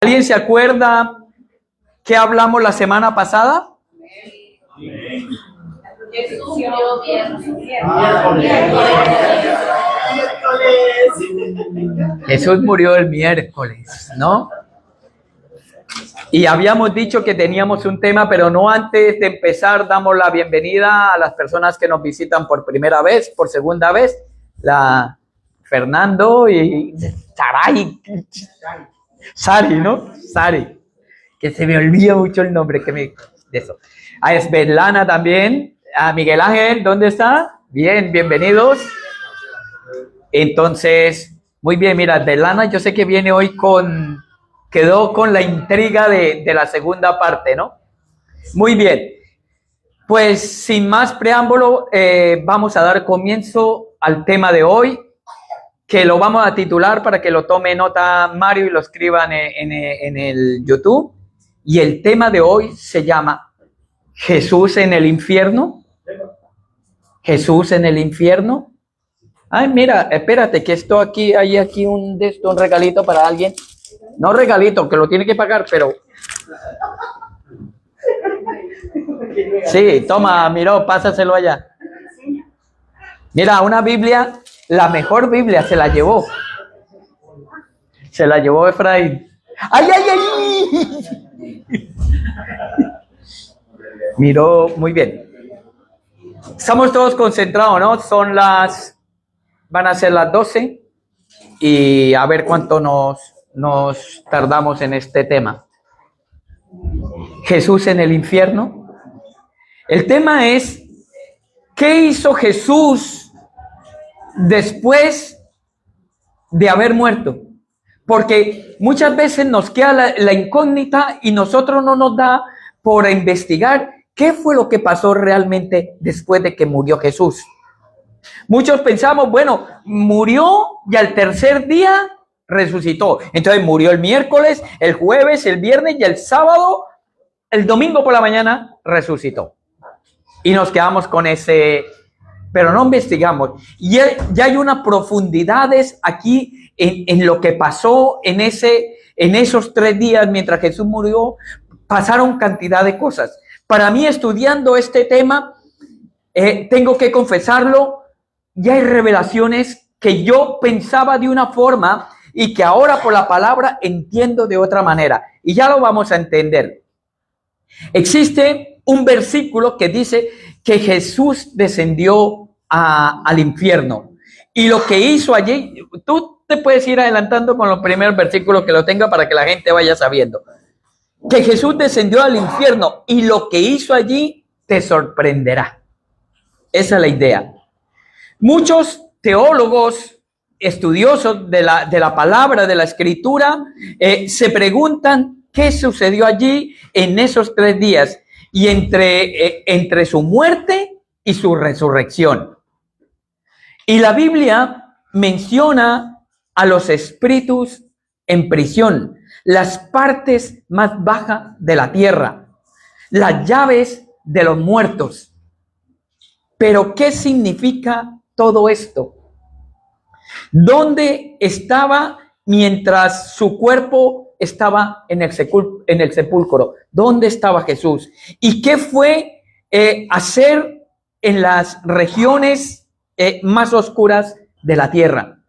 ¿Alguien se acuerda qué hablamos la semana pasada? Jesús murió el miércoles, ¿no? Y habíamos dicho que teníamos un tema, pero no antes de empezar damos la bienvenida a las personas que nos visitan por primera vez, por segunda vez, la Fernando y Sari, ¿no? Sari, que se me olvida mucho el nombre de eso. A Svetlana también, a Miguel Ángel, ¿dónde está? Bien, bienvenidos. Entonces, muy bien, mira, Svetlana, yo sé que viene hoy quedó con la intriga de la segunda parte, ¿no? Muy bien, pues sin más preámbulo, vamos a dar comienzo al tema de hoy, que lo vamos a titular para que lo tome nota Mario y lo escriban en el YouTube. Y el tema de hoy se llama Jesús en el infierno. Jesús en el infierno. Ay, mira, espérate, que esto aquí, hay aquí un regalito para alguien. No regalito, que lo tiene que pagar, pero... Sí, toma, mira, pásaselo allá. Mira, una Biblia, la mejor Biblia, se la llevó. Se la llevó Efraín. ¡Ay, ay, ay! Miró, muy bien. Estamos todos concentrados, ¿no? Van a ser las 12 y a ver cuánto nos tardamos en este tema. Jesús en el infierno. El tema es, ¿qué hizo Jesús después de haber muerto? Porque muchas veces nos queda la incógnita y nosotros no nos da por investigar qué fue lo que pasó realmente después de que murió Jesús. Muchos pensamos, bueno, murió y al tercer día resucitó. Entonces murió el miércoles, el jueves, el viernes y el sábado, el domingo por la mañana resucitó. Y nos quedamos con ese, pero no investigamos. Y ya hay unas profundidades aquí en lo que pasó en esos 3 días mientras Jesús murió. Pasaron cantidad de cosas. Para mí, estudiando este tema, tengo que confesarlo, ya hay revelaciones que yo pensaba de una forma y que ahora por la palabra entiendo de otra manera. Y ya lo vamos a entender. Existe un versículo que dice que Jesús descendió al infierno. Y lo que hizo allí, tú te puedes ir adelantando con los primeros versículos que lo tenga para que la gente vaya sabiendo. Que Jesús descendió al infierno y lo que hizo allí te sorprenderá. Esa es la idea. Muchos teólogos, estudiosos de la palabra, de la escritura, se preguntan qué sucedió allí en esos 3 días y entre su muerte y su resurrección. Y la Biblia menciona a los espíritus en prisión, las partes más bajas de la tierra, las llaves de los muertos. Pero ¿qué significa todo esto? ¿Dónde estaba mientras su cuerpo estaba en el sepulcro? ¿Dónde estaba Jesús? ¿Y qué fue hacer en las regiones más oscuras de la tierra?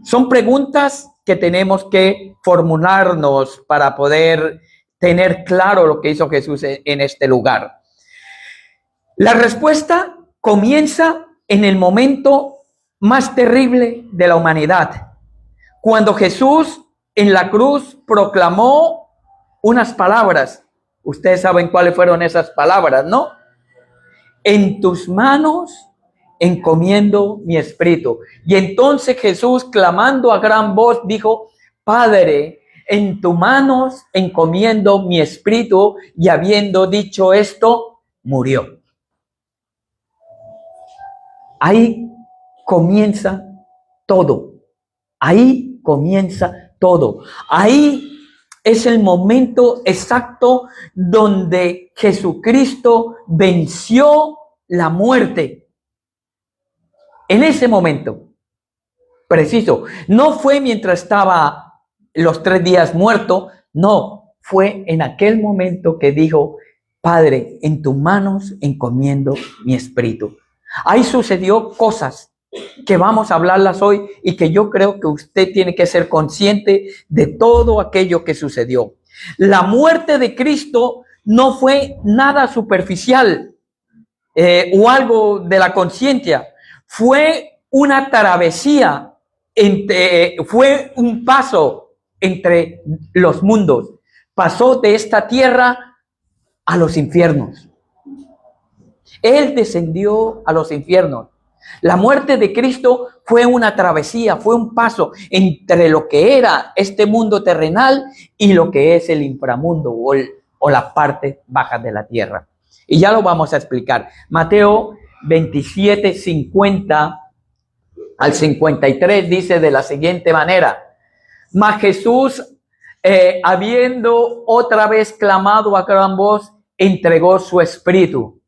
Son preguntas que tenemos que formularnos para poder tener claro lo que hizo Jesús en este lugar. La respuesta comienza en el momento más terrible de la humanidad, cuando Jesús en la cruz proclamó unas palabras. Ustedes saben cuáles fueron esas palabras, ¿no? En tus manos encomiendo mi espíritu. Y entonces Jesús, clamando a gran voz, dijo: Padre, en tus manos encomiendo mi espíritu. Y habiendo dicho esto, murió. Ahí comienza todo. Ahí comienza todo. Ahí es el momento exacto donde Jesucristo venció la muerte. En ese momento preciso. No fue mientras estaba los 3 días muerto, No, fue en aquel momento que dijo, Padre, en tus manos encomiendo mi espíritu. Ahí sucedió cosas que vamos a hablarlas hoy y que yo creo que usted tiene que ser consciente de todo aquello que sucedió. La muerte de Cristo no fue nada superficial o algo de la conciencia. Fue una travesía, fue un paso entre los mundos. Pasó de esta tierra a los infiernos. Él descendió a los infiernos. La muerte de Cristo fue una travesía, fue un paso entre lo que era este mundo terrenal y lo que es el inframundo o la parte baja de la tierra. Y ya lo vamos a explicar. Mateo 27, 50 al 53 dice de la siguiente manera: mas Jesús, habiendo otra vez clamado a gran voz, entregó su espíritu.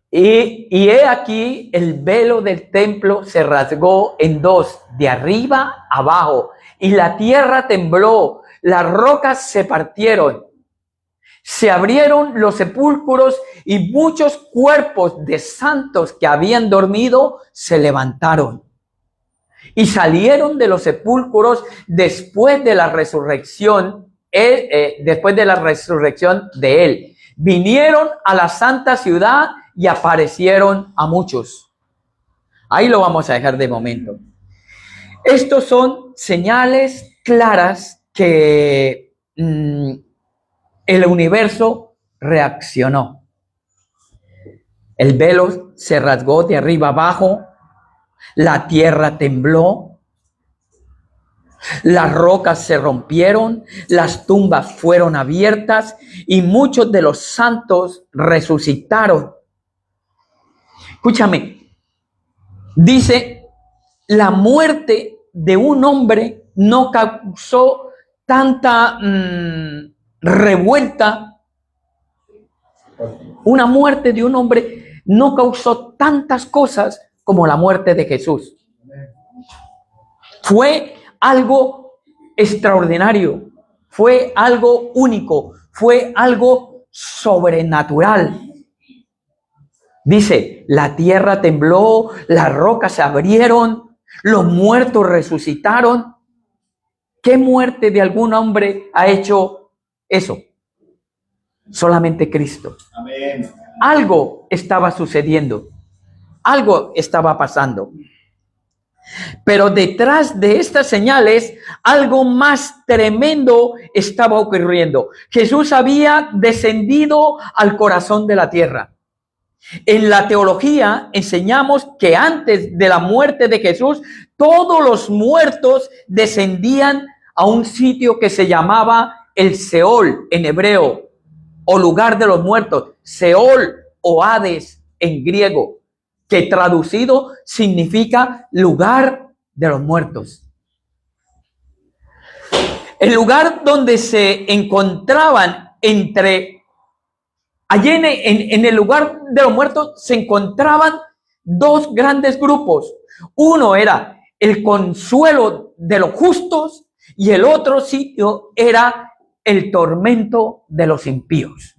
Y he aquí el velo del templo se rasgó en dos, de arriba abajo, y la tierra tembló, las rocas se partieron, se abrieron los sepulcros y muchos cuerpos de santos que habían dormido se levantaron y salieron de los sepulcros después de la resurrección, de él. Vinieron a la santa ciudad y aparecieron a muchos. Ahí lo vamos a dejar de momento. Estos son señales claras que el universo reaccionó. El velo se rasgó de arriba abajo, la tierra tembló, las rocas se rompieron, las tumbas fueron abiertas y muchos de los santos resucitaron. Escúchame, dice, la muerte de un hombre no causó tanta revuelta. Una muerte de un hombre no causó tantas cosas como la muerte de Jesús. Fue algo extraordinario, fue algo único, fue algo sobrenatural. Dice, la tierra tembló, las rocas se abrieron, los muertos resucitaron. ¿Qué muerte de algún hombre ha hecho eso? Solamente Cristo. Amén. Algo estaba sucediendo, algo estaba pasando. Pero detrás de estas señales, algo más tremendo estaba ocurriendo. Jesús había descendido al corazón de la tierra. En la teología enseñamos que antes de la muerte de Jesús, todos los muertos descendían a un sitio que se llamaba el Seol en hebreo, o lugar de los muertos, Seol o Hades en griego, que traducido significa lugar de los muertos. El lugar donde se encontraban allí en el lugar de los muertos se encontraban dos grandes grupos. Uno era el consuelo de los justos y el otro sitio era el tormento de los impíos.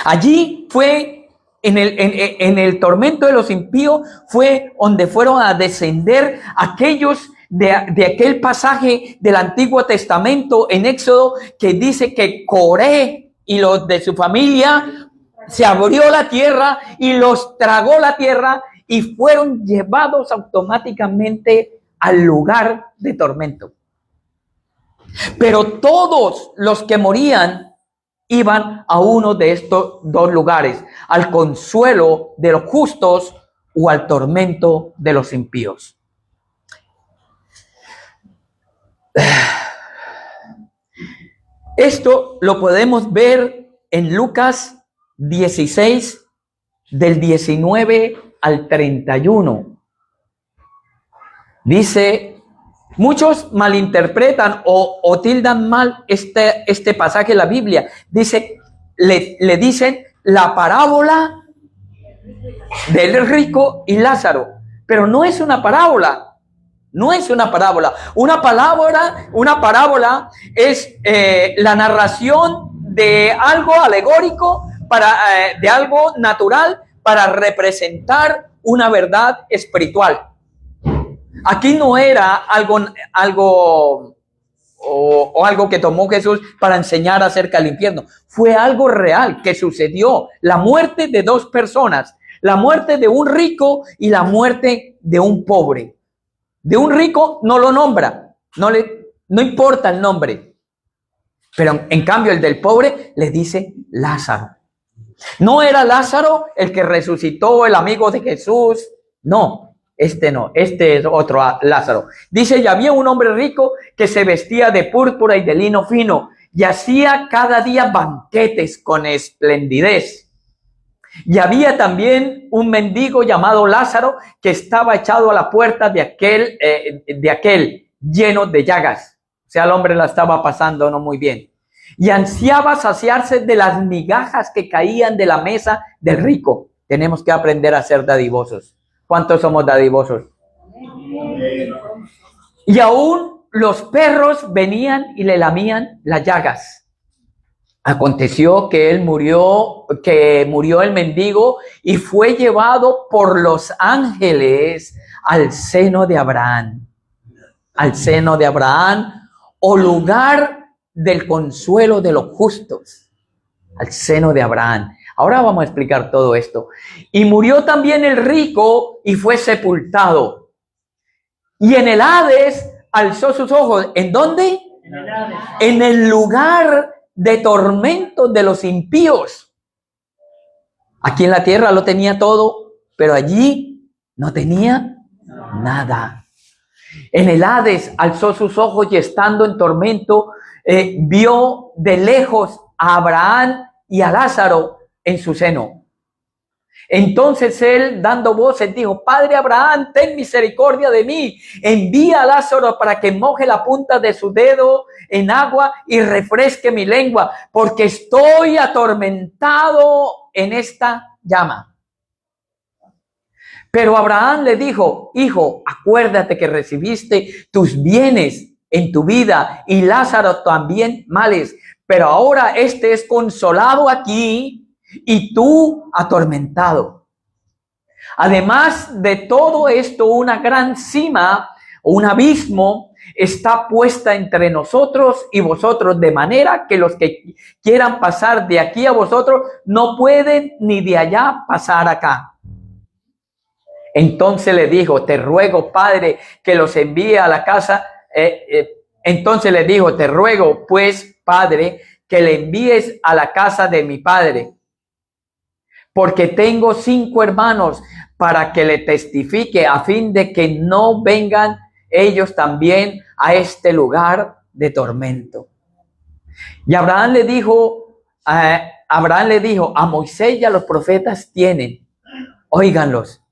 Allí fue, en el tormento de los impíos, fue donde fueron a descender aquellos de aquel pasaje del Antiguo Testamento en Éxodo que dice que Coré y los de su familia se abrió la tierra y los tragó la tierra y fueron llevados automáticamente al lugar de tormento. Pero todos los que morían iban a uno de estos dos lugares, al consuelo de los justos o al tormento de los impíos. Esto lo podemos ver en Lucas 16, del 19 al 31. Dice, muchos malinterpretan o tildan mal este pasaje de la Biblia. Dice, le dicen la parábola del rico y Lázaro, pero no es una parábola. No es una parábola. Una parábola es la narración de algo alegórico, de algo natural para representar una verdad espiritual. Aquí no era algo que tomó Jesús para enseñar acerca del infierno. Fue algo real que sucedió. La muerte de dos personas. La muerte de un rico y la muerte de un pobre. De un rico no lo nombra. No importa el nombre. Pero en cambio el del pobre le dice Lázaro. No era Lázaro el que resucitó, el amigo de Jesús. No. No, este es otro Lázaro. Dice, y había un hombre rico que se vestía de púrpura y de lino fino y hacía cada día banquetes con esplendidez. Y había también un mendigo llamado Lázaro que estaba echado a la puerta de aquel lleno de llagas. O sea, el hombre la estaba pasando no muy bien. Y ansiaba saciarse de las migajas que caían de la mesa del rico. Tenemos que aprender a ser dadivosos. ¿Cuántos somos dadivosos? Y aún los perros venían y le lamían las llagas. Aconteció que murió el mendigo y fue llevado por los ángeles al seno de Abraham. Al seno de Abraham, o lugar del consuelo de los justos. Al seno de Abraham. Ahora vamos a explicar todo esto. Y murió también el rico y fue sepultado. Y en el Hades alzó sus ojos. ¿En dónde? En el Hades. En el lugar de tormentos de los impíos. Aquí en la tierra lo tenía todo, pero allí no tenía nada. En el Hades alzó sus ojos y estando en tormento, vio de lejos a Abraham y a Lázaro en su seno. Entonces él, dando voces, dijo: Padre Abraham, ten misericordia de mí. Envía a Lázaro para que moje la punta de su dedo en agua y refresque mi lengua, porque estoy atormentado en esta llama. Pero Abraham le dijo: Hijo, acuérdate que recibiste tus bienes en tu vida y Lázaro también males, pero ahora este es consolado aquí y tú atormentado. Además de todo esto, una gran cima o un abismo está puesta entre nosotros y vosotros, de manera que los que quieran pasar de aquí a vosotros no pueden ni de allá pasar acá. Entonces le dijo: te ruego, Padre, que los envíe a la casa. Entonces le dijo: te ruego, pues, Padre, que le envíes a la casa de mi padre, porque tengo 5 hermanos, para que le testifique, a fin de que no vengan ellos también a este lugar de tormento. Y Abraham le dijo, a Moisés y a los profetas tienen, óiganlos.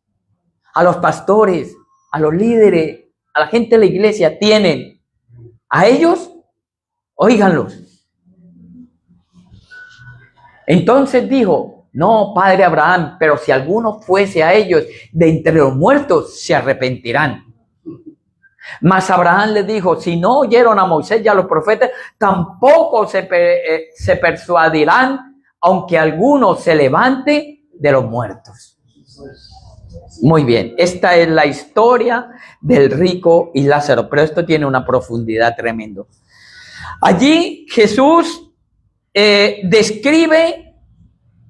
A los pastores, a los líderes, a la gente de la iglesia tienen. A ellos, óiganlos. Entonces dijo: no, padre Abraham, pero si alguno fuese a ellos de entre los muertos, se arrepentirán. Mas Abraham le dijo: si no oyeron a Moisés y a los profetas, tampoco se persuadirán, aunque alguno se levante de los muertos. Muy bien, esta es la historia del rico y Lázaro, pero esto tiene una profundidad tremenda. Allí Jesús describe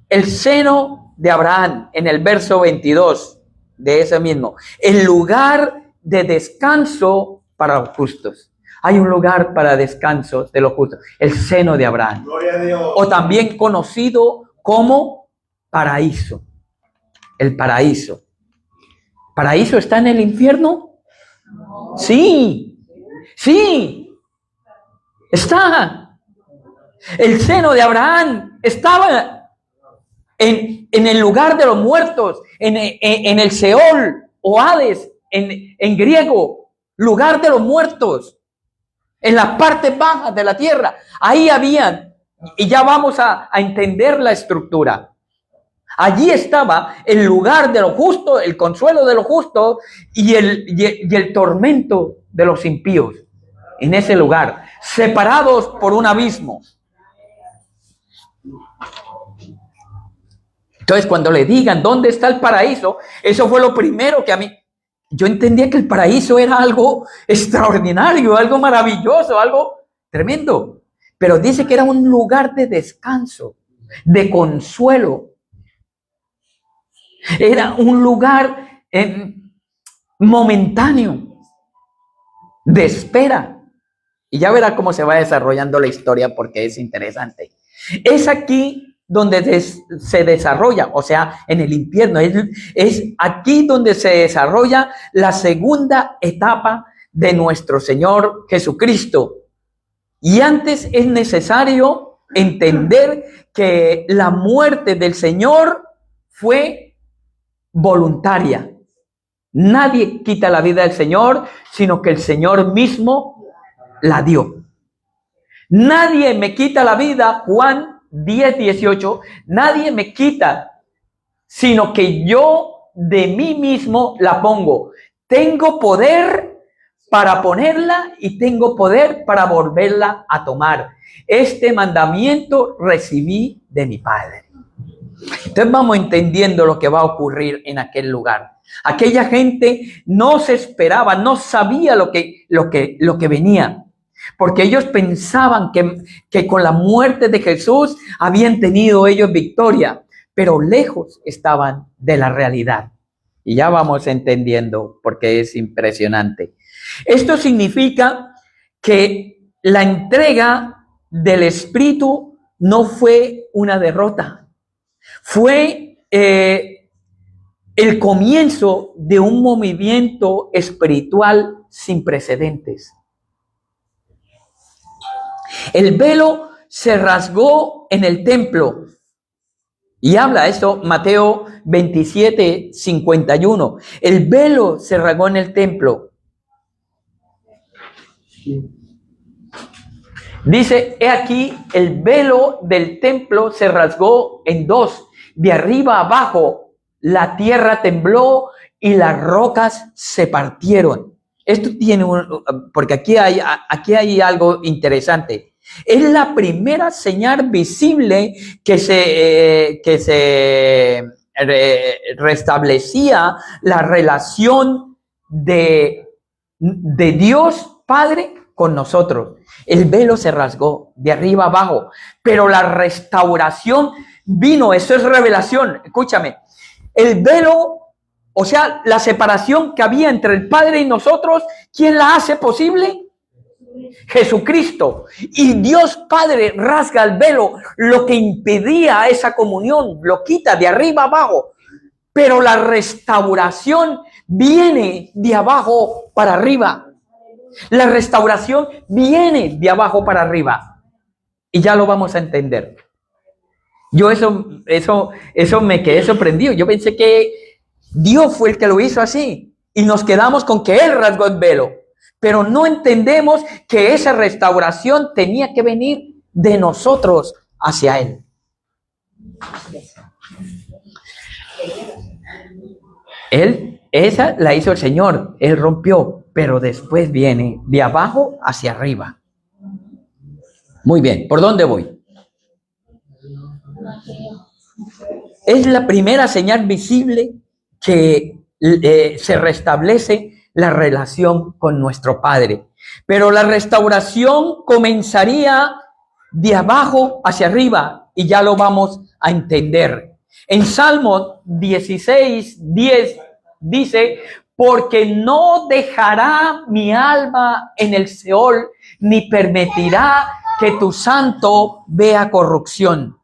el seno de Abraham en el verso 22 de ese mismo, el lugar de descanso para los justos. Hay un lugar para descanso de los justos, el seno de Abraham. Gloria a Dios. O también conocido como paraíso, el paraíso. ¿Paraíso está en el infierno? Sí, sí, está. El seno de Abraham estaba en el lugar de los muertos, en el Seol o Hades, en griego, lugar de los muertos, en las partes bajas de la tierra. Ahí habían, y ya vamos a entender la estructura. Allí estaba el lugar de lo justo, el consuelo de lo justo y el tormento de los impíos. En ese lugar, separados por un abismo. Entonces, cuando le digan dónde está el paraíso, eso fue lo primero que a mí... Yo entendía que el paraíso era algo extraordinario, algo maravilloso, algo tremendo. Pero dice que era un lugar de descanso, de consuelo. Era un lugar momentáneo, de espera. Y ya verá cómo se va desarrollando la historia porque es interesante. Es aquí donde se desarrolla, o sea, en el infierno. Es aquí donde se desarrolla la segunda etapa de nuestro Señor Jesucristo. Y antes es necesario entender que la muerte del Señor fue voluntaria. Nadie quita la vida del Señor, sino que el Señor mismo la dio. Nadie me quita la vida, Juan 10:18, nadie me quita, sino que yo de mí mismo la pongo. Tengo poder para ponerla y tengo poder para volverla a tomar. Este mandamiento recibí de mi Padre. Entonces vamos entendiendo lo que va a ocurrir en aquel lugar. Aquella gente no se esperaba, no sabía lo que venía, porque ellos pensaban que con la muerte de Jesús habían tenido ellos victoria, pero lejos estaban de la realidad. Y ya vamos entendiendo porque es impresionante. Esto significa que la entrega del Espíritu no fue una derrota, fue el comienzo de un movimiento espiritual sin precedentes. El velo se rasgó en el templo. Y habla esto Mateo 27:51. El velo se rasgó en el templo. Dice, he aquí, el velo del templo se rasgó en dos, de arriba a abajo. La tierra tembló y las rocas se partieron. Esto tiene porque aquí hay algo interesante. Es la primera señal visible que se restablecía la relación de Dios Padre con nosotros. El velo se rasgó de arriba a abajo, pero la restauración vino. Eso es revelación. Escúchame. El velo, o sea, la separación que había entre el Padre y nosotros, ¿quién la hace posible? Jesucristo. Y Dios Padre rasga el velo, lo que impedía esa comunión, lo quita de arriba a abajo. Pero la restauración viene de abajo para arriba. La restauración viene de abajo para arriba. Y ya lo vamos a entender. Yo eso me quedé sorprendido. Yo pensé que Dios fue el que lo hizo así. Y nos quedamos con que Él rasgó el velo. Pero no entendemos que esa restauración tenía que venir de nosotros hacia Él. Esa la hizo el Señor. Él rompió, pero después viene de abajo hacia arriba. Muy bien, ¿por dónde voy? Es la primera señal visible que se restablece la relación con nuestro Padre. Pero la restauración comenzaría de abajo hacia arriba y ya lo vamos a entender. En Salmo 16:10 dice, porque no dejará mi alma en el Seol, ni permitirá que tu santo vea corrupción.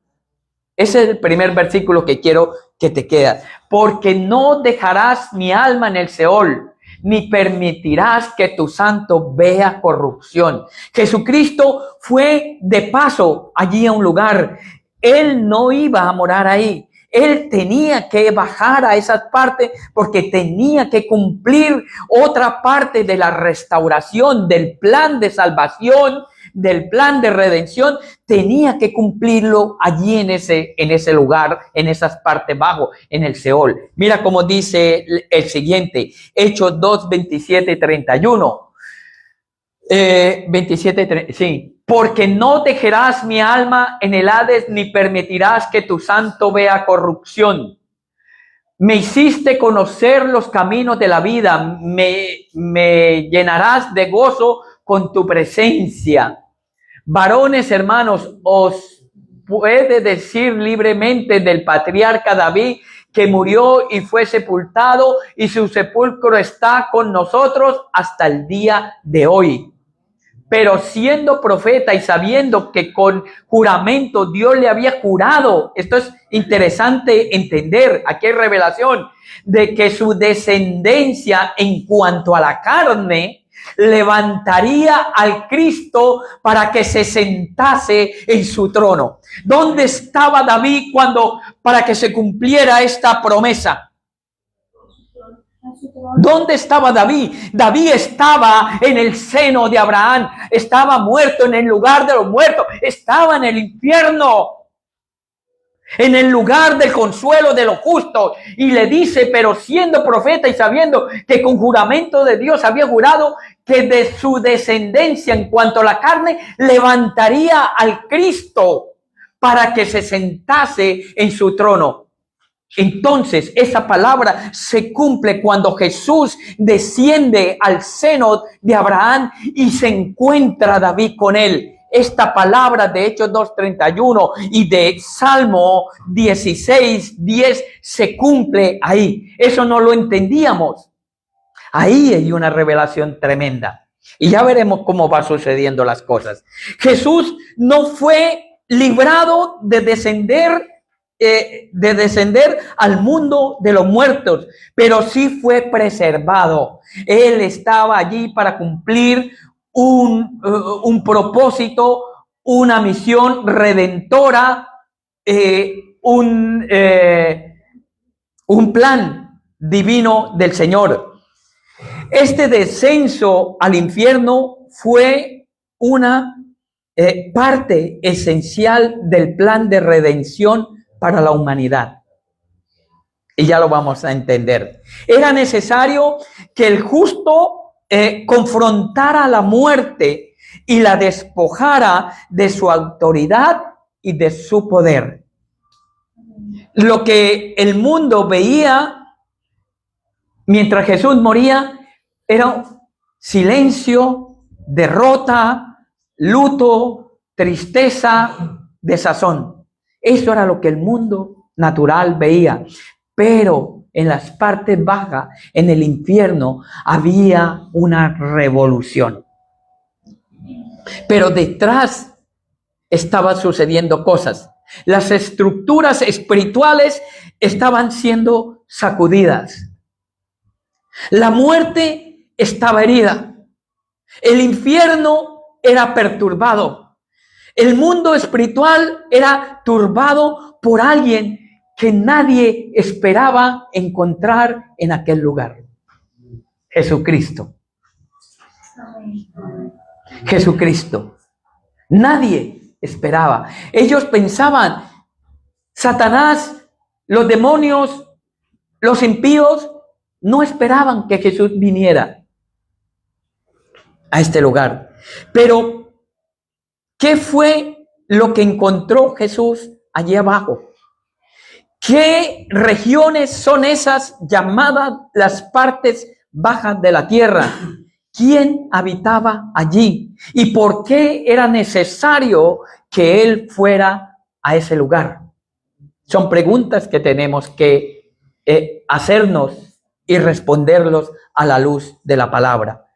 Ese es el primer versículo que quiero que te quede. Porque no dejarás mi alma en el Seol, ni permitirás que tu santo vea corrupción. Jesucristo fue de paso allí a un lugar. Él no iba a morar ahí. Él tenía que bajar a esas partes porque tenía que cumplir otra parte de la restauración, del plan de salvación del plan de redención, tenía que cumplirlo allí en ese lugar, en esas partes bajo, en el Seol. Mira cómo dice el siguiente, Hechos 2, 27 y 31. 27, sí. Porque no dejarás mi alma en el Hades, ni permitirás que tu santo vea corrupción. Me hiciste conocer los caminos de la vida, me llenarás de gozo con tu presencia. Varones, hermanos, os puede decir libremente del patriarca David, que murió y fue sepultado, y su sepulcro está con nosotros hasta el día de hoy. Pero siendo profeta y sabiendo que con juramento Dios le había jurado, esto es interesante entender, aquí hay revelación, de que su descendencia en cuanto a la carne levantaría al Cristo para que se sentase en su trono. ¿Dónde estaba David para que se cumpliera esta promesa? ¿Dónde estaba David? David estaba en el seno de Abraham, estaba muerto en el lugar de los muertos, estaba en el infierno, en el lugar del consuelo de los justos. Y le dice, pero siendo profeta y sabiendo que con juramento de Dios había jurado que de su descendencia en cuanto a la carne levantaría al Cristo para que se sentase en su trono. Entonces, esa palabra se cumple cuando Jesús desciende al seno de Abraham y se encuentra David con él. Esta palabra de Hechos 2:31 y de Salmo 16:10 se cumple ahí. Eso no lo entendíamos. Ahí hay una revelación tremenda. Y ya veremos cómo va sucediendo las cosas. Jesús no fue librado de descender al mundo de los muertos, pero sí fue preservado. Él estaba allí para cumplir un propósito, una misión redentora, un plan divino del Señor. Este descenso al infierno fue una parte esencial del plan de redención para la humanidad. Y ya lo vamos a entender. Era necesario que el justo confrontara la muerte y la despojara de su autoridad y de su poder. Lo que el mundo veía mientras Jesús moría era silencio, derrota, luto, tristeza, desazón. Eso era lo que el mundo natural veía. Pero en las partes bajas, en el infierno, había una revolución. Pero detrás estaban sucediendo cosas. Las estructuras espirituales estaban siendo sacudidas. La muerte estaba herida. El infierno era perturbado. El mundo espiritual era turbado por alguien que nadie esperaba encontrar en aquel lugar. Jesucristo. Jesucristo. Nadie esperaba. Ellos pensaban, Satanás, los demonios, los impíos, no esperaban que Jesús viniera a este lugar. Pero ¿qué fue lo que encontró Jesús allí abajo? ¿Qué regiones son esas llamadas las partes bajas de la tierra? ¿Quién habitaba allí? ¿Y por qué era necesario que Él fuera a ese lugar? Son preguntas que tenemos que hacernos y responderlos a la luz de la palabra.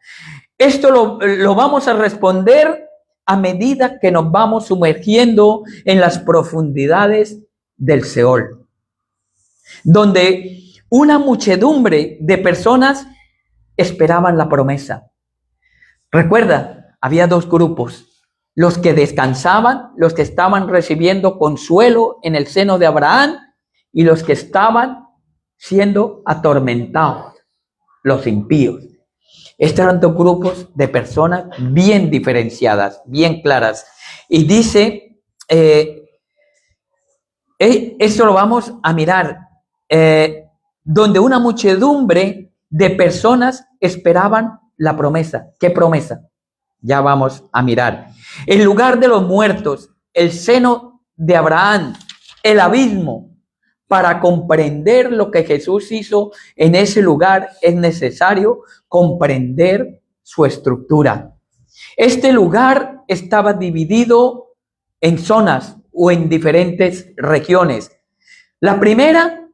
Esto lo vamos a responder a medida que nos vamos sumergiendo en las profundidades del Seol, donde una muchedumbre de personas esperaban la promesa. Recuerda, había dos grupos: los que descansaban, los que estaban recibiendo consuelo en el seno de Abraham, y los que estaban siendo atormentados, los impíos. Estos eran dos grupos de personas bien diferenciadas, bien claras. Y dice, esto lo vamos a mirar, donde una muchedumbre de personas esperaban la promesa. ¿Qué promesa? Ya vamos a mirar. El lugar de los muertos, el seno de Abraham, el abismo. Para comprender lo que Jesús hizo en ese lugar es necesario comprender su estructura. Este lugar estaba dividido en zonas o en diferentes regiones. La primera,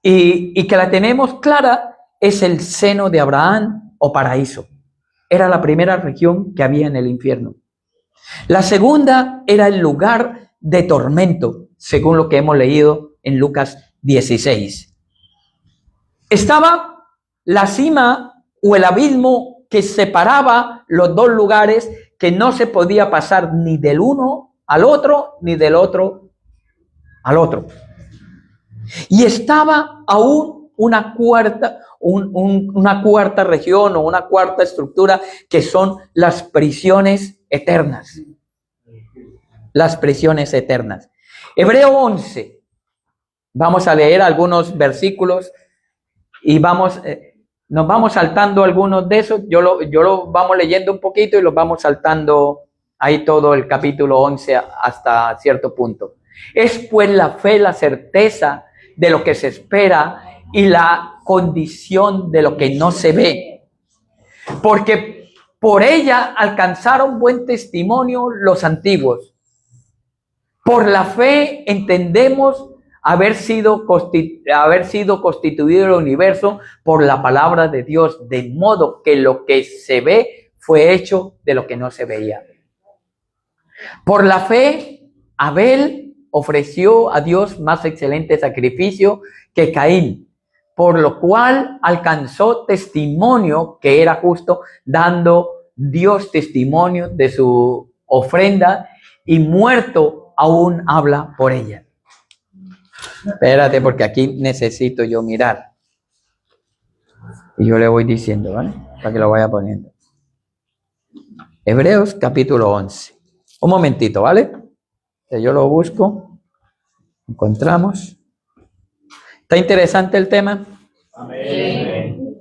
y que la tenemos clara, es el seno de Abraham o paraíso. Era la primera región que había en el infierno. La segunda era el lugar de tormento, según lo que hemos leído en Lucas 16. Estaba la cima o el abismo que separaba los dos lugares, que no se podía pasar ni del uno al otro, ni del otro al otro. Y estaba aún una cuarta región o una cuarta estructura, que son las prisiones eternas. Las prisiones eternas. Hebreo 11. Vamos a leer algunos versículos y nos vamos saltando algunos de esos. Yo lo vamos leyendo un poquito y los vamos saltando ahí todo el capítulo 11 hasta cierto punto. Es pues la fe, la certeza de lo que se espera y la condición de lo que no se ve. Porque por ella alcanzaron buen testimonio los antiguos. Por la fe entendemos haber sido constituido el universo por la palabra de Dios, de modo que lo que se ve fue hecho de lo que no se veía. Por la fe, Abel ofreció a Dios más excelente sacrificio que Caín, por lo cual alcanzó testimonio que era justo, dando Dios testimonio de su ofrenda, y muerto aún habla por ella. Espérate, porque aquí necesito yo mirar. Y yo le voy diciendo, ¿vale? Para que lo vaya poniendo. Hebreos capítulo 11. Un momentito, ¿vale? Yo lo busco. Encontramos. ¿Está interesante el tema? Amén.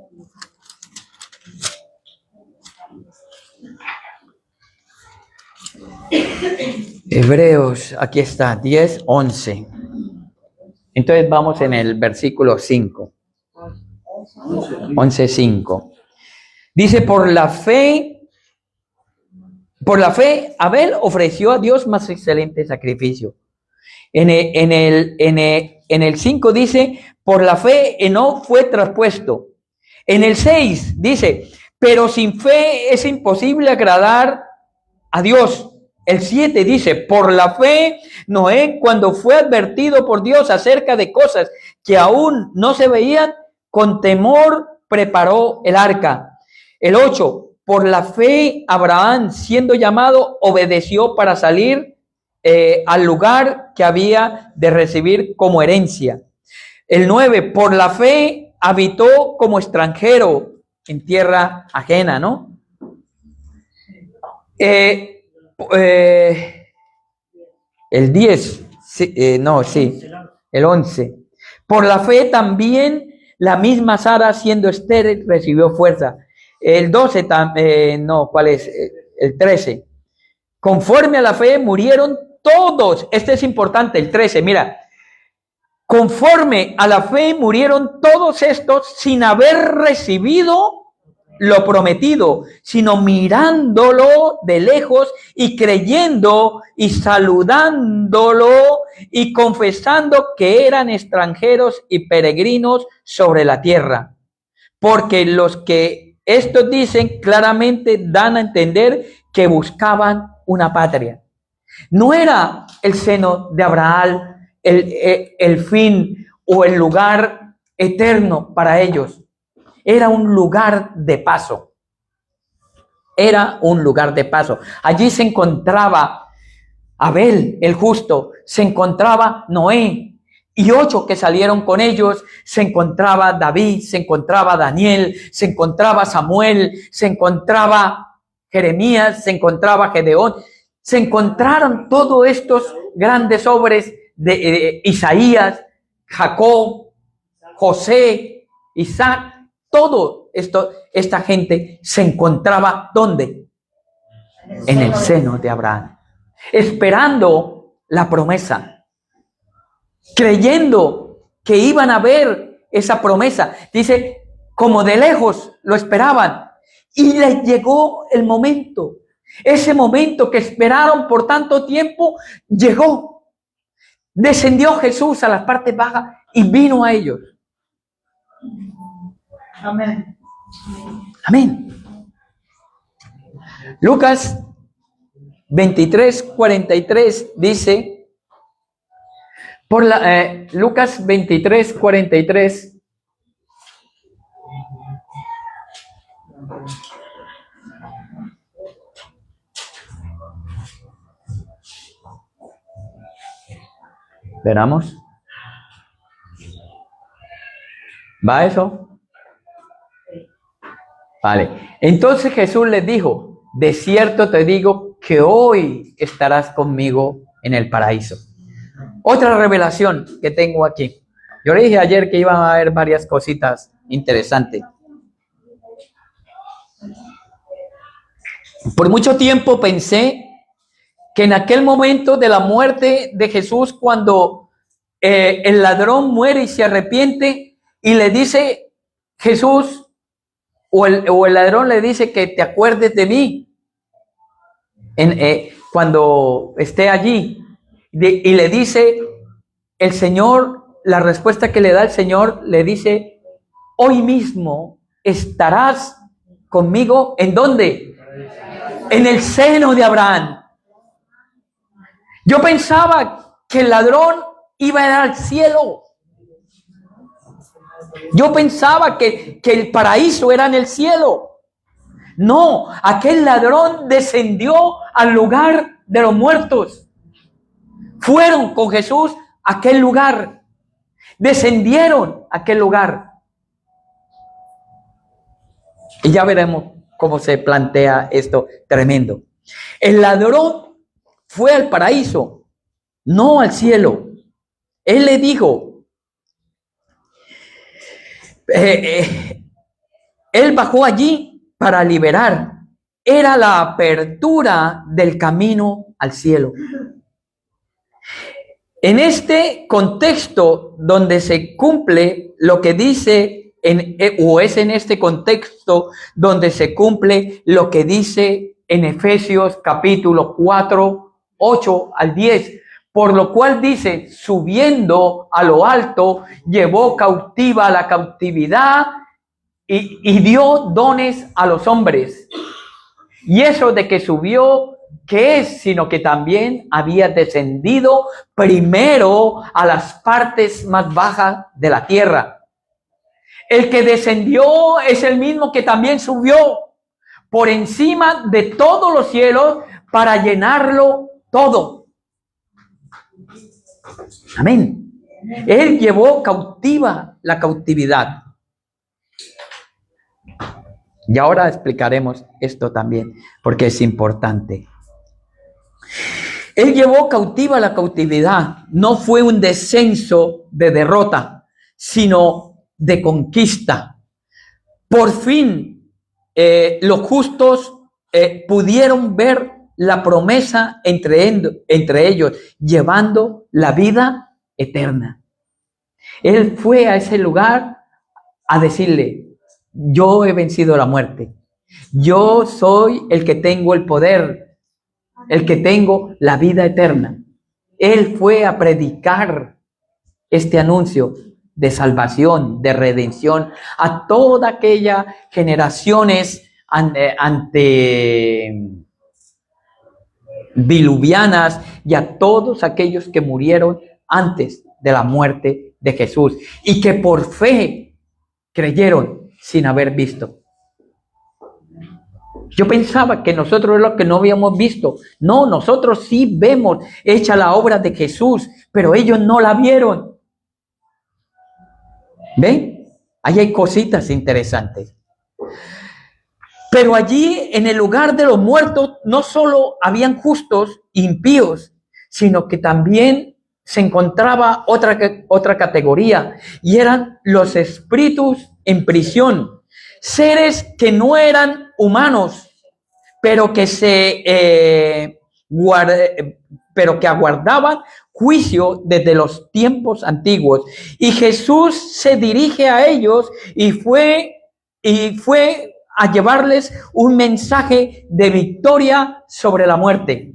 Hebreos, aquí está, 10, 11. Entonces vamos en el versículo 5. 11:5. Dice, por la fe, Abel ofreció a Dios más excelente sacrificio. En el 5 dice, por la fe Enoc fue traspuesto. En el 6 dice, pero sin fe es imposible agradar a Dios. El 7 dice, por la fe Noé, cuando fue advertido por Dios acerca de cosas que aún no se veían, con temor preparó el arca. El 8, por la fe Abraham, siendo llamado, obedeció para salir al lugar que había de recibir como herencia. El 9, por la fe habitó como extranjero en tierra ajena, ¿no? El 10, el 11. Por la fe también la misma Sara, siendo estéril, recibió fuerza. El 12, ¿cuál es? El 13. Conforme a la fe murieron todos. Este es importante, el 13, mira. Conforme a la fe murieron todos estos sin haber recibido lo prometido, sino mirándolo de lejos y creyendo y saludándolo y confesando que eran extranjeros y peregrinos sobre la tierra. Porque los que estos dicen claramente dan a entender que buscaban una patria. No era el seno de Abraham el fin o el lugar eterno para ellos. Era un lugar de paso. Era un lugar de paso. Allí se encontraba Abel, el justo. Se encontraba Noé. y 8 que salieron con ellos, se encontraba David, se encontraba Daniel, se encontraba Samuel, se encontraba Jeremías, se encontraba Gedeón, se encontraron todos estos grandes hombres de Isaías, Jacob, José, Isaac, todo esto, esta gente se encontraba ¿dónde? En el seno de Abraham, esperando la promesa, creyendo que iban a ver esa promesa. Dice, como de lejos lo esperaban y les llegó el momento. Ese momento que esperaron por tanto tiempo llegó. Descendió Jesús a las partes bajas y vino a ellos. Amén. Amén. Lucas 23:43 dice, Lucas 23:43. Veramos. ¿Va eso? Vale. Entonces Jesús les dijo, de cierto te digo que hoy estarás conmigo en el paraíso. Otra revelación que tengo aquí. Yo le dije ayer que iban a haber varias cositas interesantes. Por mucho tiempo pensé que en aquel momento de la muerte de Jesús, cuando el ladrón muere y se arrepiente y le dice Jesús, o el ladrón le dice que te acuerdes de mí, cuando esté allí, y le dice el Señor, la respuesta que le da el Señor, le dice, hoy mismo estarás conmigo, ¿en dónde? En el seno de Abraham. Yo pensaba que el ladrón iba a ir al cielo. Yo pensaba que el paraíso era en el cielo. No, aquel ladrón descendió al lugar de los muertos. Fueron con Jesús a aquel lugar. Descendieron a aquel lugar. Y ya veremos cómo se plantea esto tremendo. El ladrón fue al paraíso, no al cielo. Él le dijo, él bajó allí para liberar. Era la apertura del camino al cielo. En este contexto donde se cumple lo que dice, es en este contexto donde se cumple lo que dice en Efesios capítulo 4, 8 al 10, por lo cual dice, subiendo a lo alto, llevó cautiva la cautividad y dio dones a los hombres. Y eso de que subió, ¿qué es? Sino que también había descendido primero a las partes más bajas de la tierra. El que descendió es el mismo que también subió por encima de todos los cielos para llenarlo todo. Amén. Él llevó cautiva la cautividad. Y ahora explicaremos esto también, porque es importante. Él llevó cautiva la cautividad. No fue un descenso de derrota, sino de conquista. Por fin, los justos pudieron ver la promesa entre ellos, llevando la vida eterna. Él fue a ese lugar a decirle, yo he vencido la muerte. Yo soy el que tengo el poder, el que tengo la vida eterna. Él fue a predicar este anuncio de salvación, de redención a todas aquellas generaciones antediluvianas y a todos aquellos que murieron antes de la muerte de Jesús y que por fe creyeron sin haber visto. Yo pensaba que nosotros lo que no habíamos visto. No, nosotros sí vemos hecha la obra de Jesús, pero ellos no la vieron. ¿Ven? Ahí hay cositas interesantes. Pero allí, en el lugar de los muertos, no solo habían justos, impíos, sino que también se encontraba otra categoría, y eran los espíritus en prisión, seres que no eran humanos, pero que pero que aguardaban juicio desde los tiempos antiguos. Y Jesús se dirige a ellos y fue a llevarles un mensaje de victoria sobre la muerte.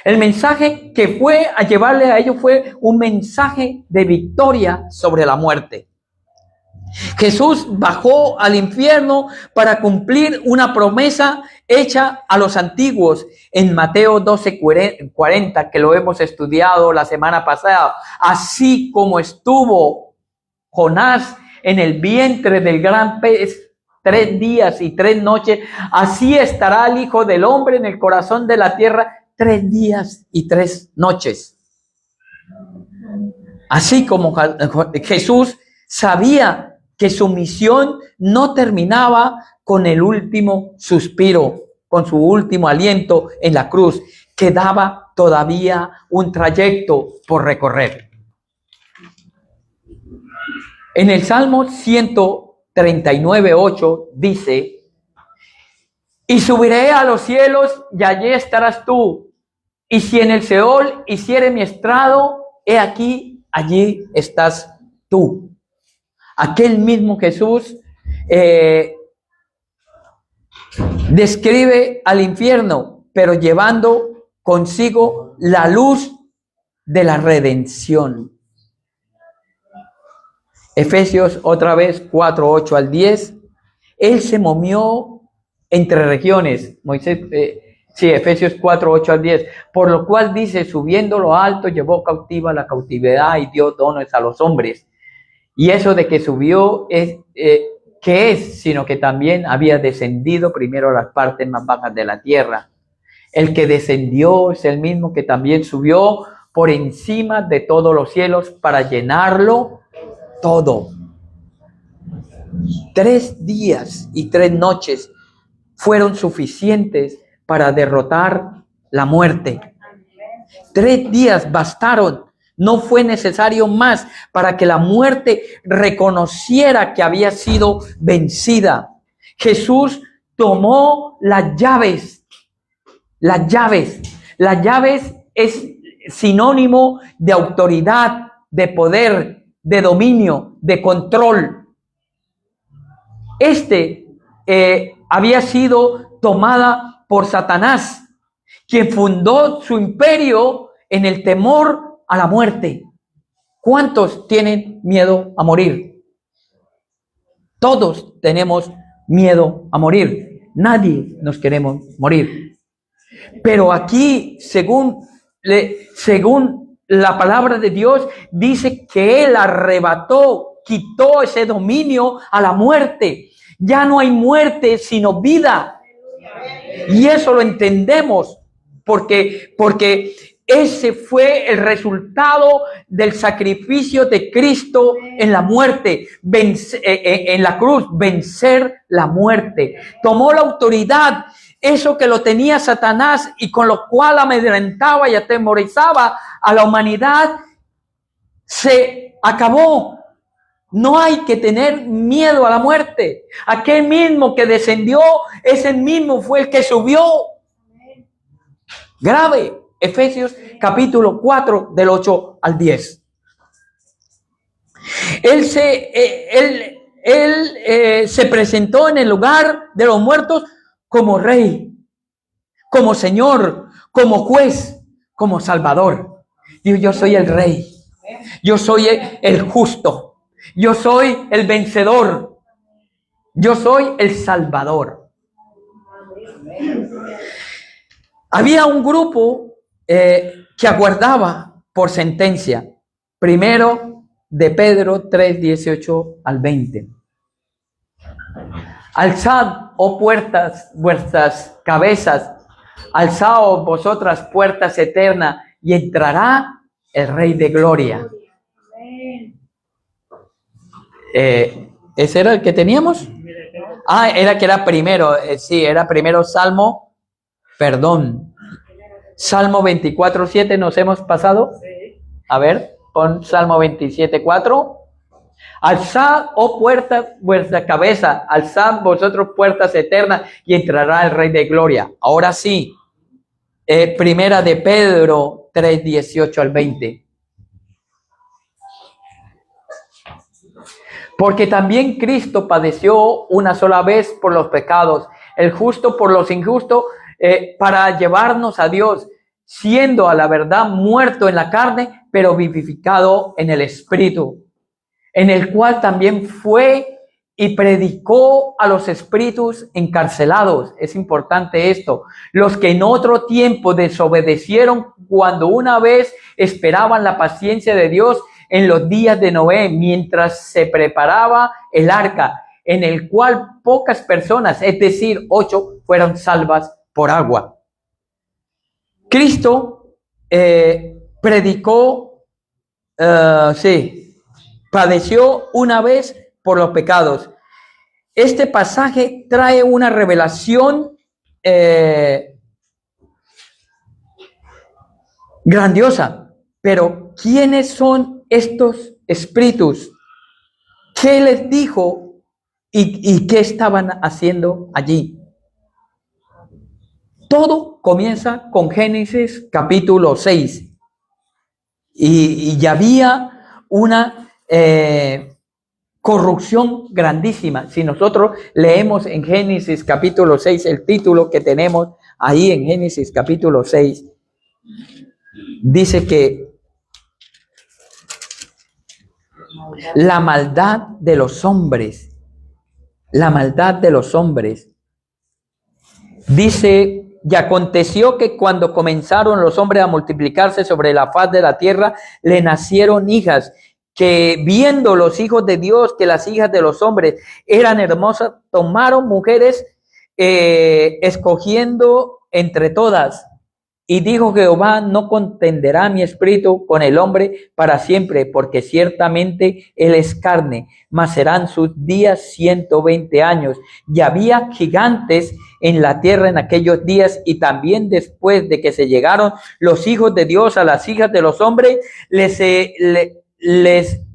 El mensaje que fue a llevarles a ellos fue un mensaje de victoria sobre la muerte. Jesús bajó al infierno para cumplir una promesa hecha a los antiguos en Mateo 12:40, que lo hemos estudiado la semana pasada. Así como estuvo Jonás en el vientre del gran pez 3 días y 3 noches, así estará el Hijo del Hombre en el corazón de la tierra 3 días y 3 noches. Así como Jesús sabía que su misión no terminaba con el último suspiro, con su último aliento en la cruz. Quedaba todavía un trayecto por recorrer. En el Salmo 139:8 dice: y subiré a los cielos y allí estarás tú. Y si en el Seol hiciere mi estrado, he aquí, allí estás tú. Aquel mismo Jesús describe al infierno, pero llevando consigo la luz de la redención. Efesios otra vez 4:8 al 10. Él se movió entre regiones. Efesios 4:8 al 10. Por lo cual dice: subiendo lo alto, llevó cautiva la cautividad y dio dones a los hombres. Y eso de que subió ¿qué es? Sino que también había descendido primero a las partes más bajas de la tierra. El que descendió es el mismo que también subió por encima de todos los cielos para llenarlo todo. 3 días y 3 noches fueron suficientes para derrotar la muerte. 3 días bastaron. No fue necesario más para que la muerte reconociera que había sido vencida. Jesús tomó las llaves. Las llaves. Las llaves es sinónimo de autoridad, de poder, de dominio, de control. Había sido tomada por Satanás, quien fundó su imperio en el temor a la muerte. ¿Cuántos tienen miedo a morir? Todos tenemos miedo a morir. Nadie nos queremos morir. Pero aquí, según la palabra de Dios, dice que Él arrebató, quitó ese dominio a la muerte. Ya no hay muerte, sino vida. Y eso lo entendemos porque ese fue el resultado del sacrificio de Cristo en la muerte, en la cruz, vencer la muerte. Tomó la autoridad, eso que lo tenía Satanás y con lo cual amedrentaba y atemorizaba a la humanidad, se acabó. No hay que tener miedo a la muerte. Aquel mismo que descendió, ese mismo fue el que subió. Grave. Efesios capítulo 4 del 8 al 10. Él se presentó en el lugar de los muertos como rey, como señor, como juez, como salvador. Dijo: yo soy el rey, yo soy el justo, yo soy el vencedor, yo soy el salvador. Había un grupo que aguardaba por sentencia. Primero de Pedro 3:18 al 20. Alzad, oh puertas, vuestras cabezas, alzaos vosotras puertas eternas, y entrará el Rey de Gloria. ¿Ese era el que teníamos? Era que era primero. Sí, era primero Salmo. Perdón. Salmo 24:7 nos hemos pasado. A ver, pon Salmo 27:4. Alzad, oh puertas, vuestra cabeza, alzad vosotros puertas eternas y entrará el Rey de Gloria. Ahora sí, primera de Pedro 3:18-20. Porque también Cristo padeció una sola vez por los pecados, el justo por los injustos, para llevarnos a Dios, siendo a la verdad muerto en la carne, pero vivificado en el Espíritu, en el cual también fue y predicó a los espíritus encarcelados. Es importante esto. Los que en otro tiempo desobedecieron cuando una vez esperaban la paciencia de Dios en los días de Noé, mientras se preparaba el arca, en el cual pocas personas, es decir, 8, fueron salvas por agua. Cristo predicó, padeció una vez por los pecados. Este pasaje trae una revelación grandiosa, pero ¿quiénes son estos espíritus? ¿Qué les dijo y qué estaban haciendo allí? Todo comienza con Génesis capítulo 6 y había una corrupción grandísima. Si nosotros leemos en Génesis capítulo 6, el título que tenemos ahí en Génesis capítulo 6, dice que la maldad de los hombres, dice, y aconteció que cuando comenzaron los hombres a multiplicarse sobre la faz de la tierra, le nacieron hijas, que viendo los hijos de Dios que las hijas de los hombres eran hermosas, tomaron mujeres, escogiendo entre todas. Y dijo Jehová, no contenderá mi espíritu con el hombre para siempre, porque ciertamente él es carne, mas serán sus días 120 años. Y había gigantes en la tierra en aquellos días, y también después de que se llegaron los hijos de Dios a las hijas de los hombres, les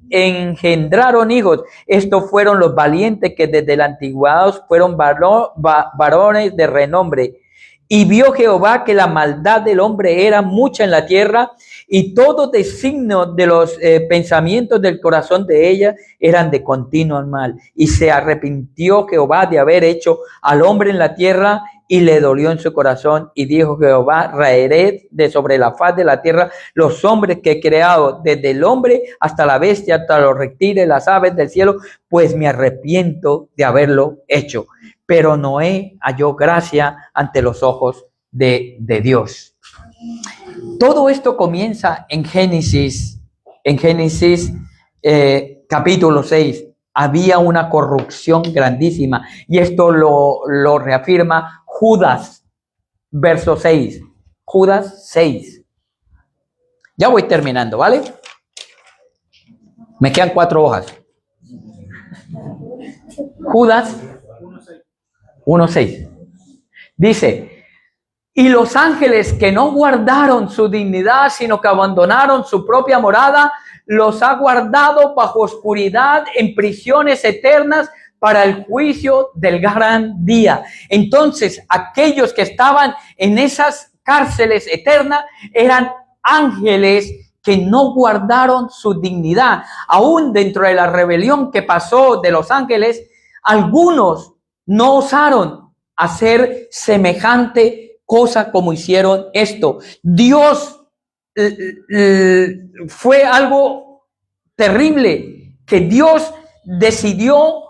engendraron hijos. Estos fueron los valientes que desde la antigüedad fueron varones de renombre. Y vio Jehová que la maldad del hombre era mucha en la tierra, y todo designio de los pensamientos del corazón de ella eran de continuo mal. Y se arrepintió Jehová de haber hecho al hombre en la tierra, y le dolió en su corazón. Y dijo Jehová, raeré de sobre la faz de la tierra los hombres que he creado, desde el hombre hasta la bestia, hasta los reptiles, las aves del cielo, pues me arrepiento de haberlo hecho. Pero Noé halló gracia ante los ojos de Dios. Todo esto comienza en Génesis capítulo 6. Había una corrupción grandísima, y esto lo reafirma Judas, verso 6. Judas 6. Ya voy terminando, ¿vale? Me quedan 4 hojas. Judas 1:6. Dice, y los ángeles que no guardaron su dignidad, sino que abandonaron su propia morada, los ha guardado bajo oscuridad en prisiones eternas para el juicio del gran día. Entonces, aquellos que estaban en esas cárceles eternas eran ángeles que no guardaron su dignidad. Aún dentro de la rebelión que pasó de los ángeles, algunos no osaron hacer semejante cosa como hicieron esto. Dios fue algo terrible, que Dios decidió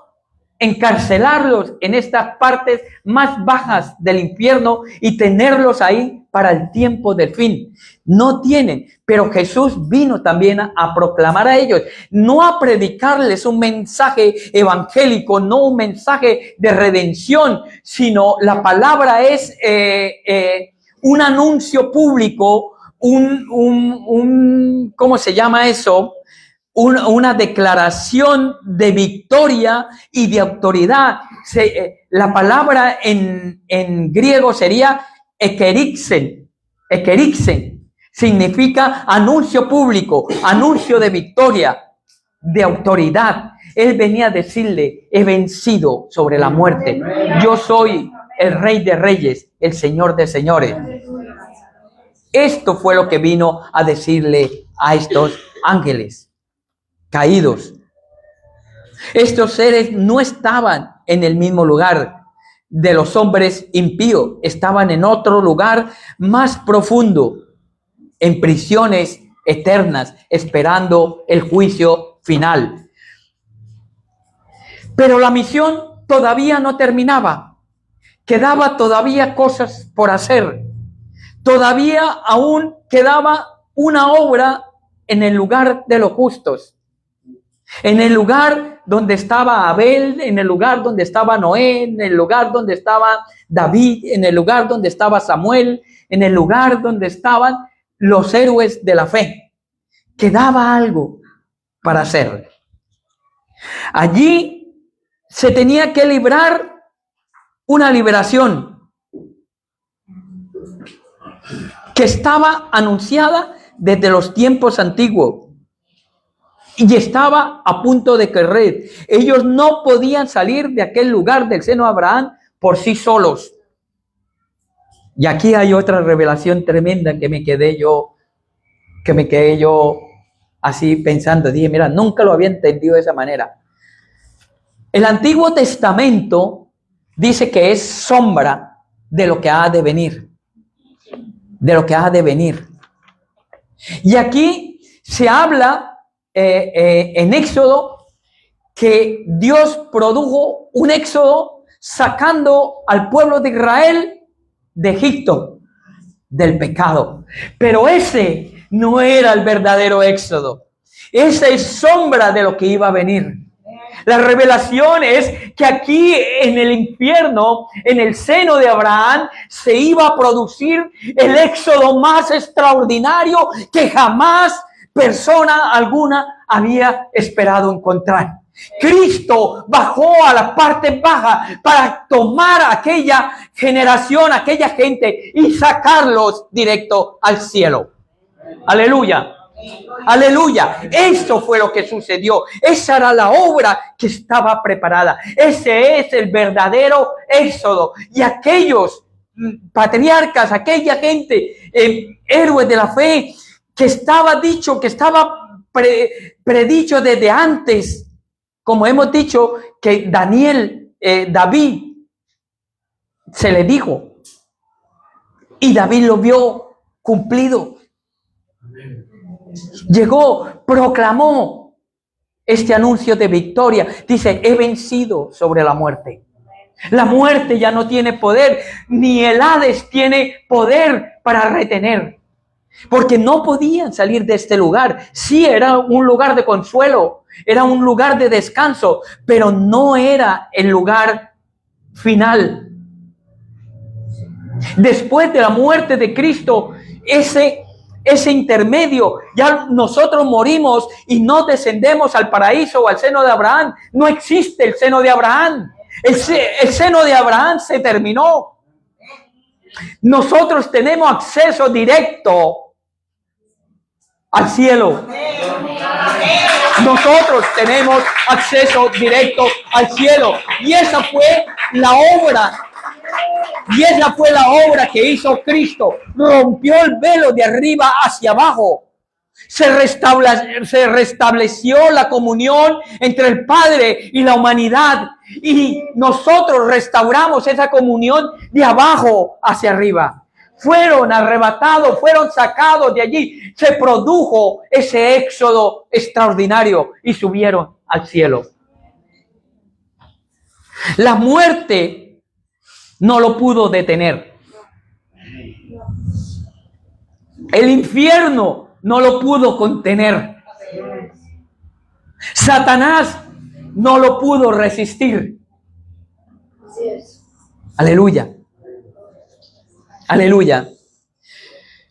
encarcelarlos en estas partes más bajas del infierno y tenerlos ahí para el tiempo del fin. No tienen, pero Jesús vino también a proclamar a ellos, no a predicarles un mensaje evangélico, no un mensaje de redención, sino la palabra es un anuncio público, ¿cómo se llama eso? una declaración de victoria y de autoridad. La palabra en griego sería ekerixen. Ekerixen significa anuncio público, anuncio de victoria, de autoridad. Él venía a decirle: he vencido sobre la muerte. Yo soy el Rey de Reyes, el Señor de Señores. Esto fue lo que vino a decirle a estos ángeles caídos. Estos seres no estaban en el mismo lugar de los hombres impíos, estaban en otro lugar más profundo, en prisiones eternas, esperando el juicio final. Pero la misión todavía no terminaba. Quedaba todavía cosas por hacer. Todavía aún quedaba una obra en el lugar de los justos. En el lugar donde estaba Abel, en el lugar donde estaba Noé, en el lugar donde estaba David, en el lugar donde estaba Samuel, en el lugar donde estaban los héroes de la fe. Quedaba algo para hacer. Allí se tenía que librar una liberación que estaba anunciada desde los tiempos antiguos y estaba a punto de correr. Ellos no podían salir de aquel lugar del seno de Abraham por sí solos. Y aquí hay otra revelación tremenda que me quedé yo así pensando. Dije, mira, nunca lo había entendido de esa manera. El Antiguo Testamento dice que es sombra de lo que ha de venir. De lo que ha de venir. Y aquí se habla en Éxodo que Dios produjo un éxodo sacando al pueblo de Israel de Egipto, del pecado. Pero ese no era el verdadero éxodo. Esa es sombra de lo que iba a venir. La revelación es que aquí en el infierno, en el seno de Abraham, se iba a producir el éxodo más extraordinario que jamás persona alguna había esperado encontrar. Cristo bajó a la parte baja para tomar a aquella generación, a aquella gente y sacarlos directo al cielo. Aleluya. Aleluya, eso fue lo que sucedió. Esa era la obra que estaba preparada. Ese es el verdadero éxodo. Y aquellos patriarcas, aquella gente, héroes de la fe, que estaba dicho, que estaba predicho desde antes, como hemos dicho, que David, se le dijo. Y David lo vio cumplido. Llegó, proclamó este anuncio de victoria. Dice, he vencido sobre la muerte. La muerte ya no tiene poder, ni el Hades tiene poder para retener. Porque no podían salir de este lugar. Sí, era un lugar de consuelo, era un lugar de descanso, pero no era el lugar final. Después de la muerte de Cristo, ese intermedio, ya nosotros morimos y no descendemos al paraíso o al seno de Abraham. No existe el seno de Abraham. El seno de Abraham se terminó. Nosotros tenemos acceso directo al cielo. Nosotros tenemos acceso directo al cielo. Y esa fue la obra. Y esa fue la obra que hizo Cristo. Rompió el velo de arriba hacia abajo. Se restableció la comunión entre el Padre y la humanidad. Y nosotros restauramos esa comunión de abajo hacia arriba. Fueron arrebatados, fueron sacados de allí. Se produjo ese éxodo extraordinario y subieron al cielo. La muerte no lo pudo detener. El infierno no lo pudo contener. Satanás no lo pudo resistir. Aleluya. Aleluya.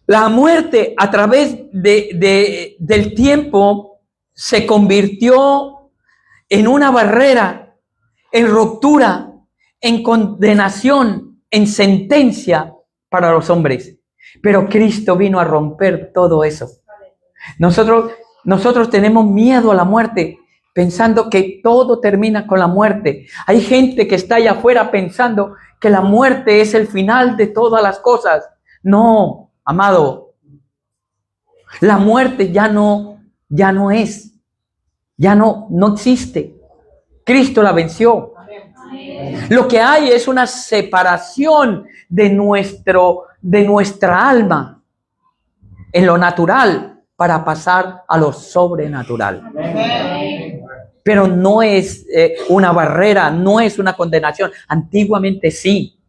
La muerte a través del tiempo se convirtió en una barrera, en ruptura, en condenación, en sentencia para los hombres. Pero Cristo vino a romper todo eso. Nosotros tenemos miedo a la muerte, pensando que todo termina con la muerte. Hay gente que está allá afuera pensando que la muerte es el final de todas las cosas. No, amado. La muerte ya no es. Ya no existe. Cristo la venció. Lo que hay es una separación de nuestra alma en lo natural para pasar a lo sobrenatural. Pero no es una barrera, no es una condenación. Antiguamente sí.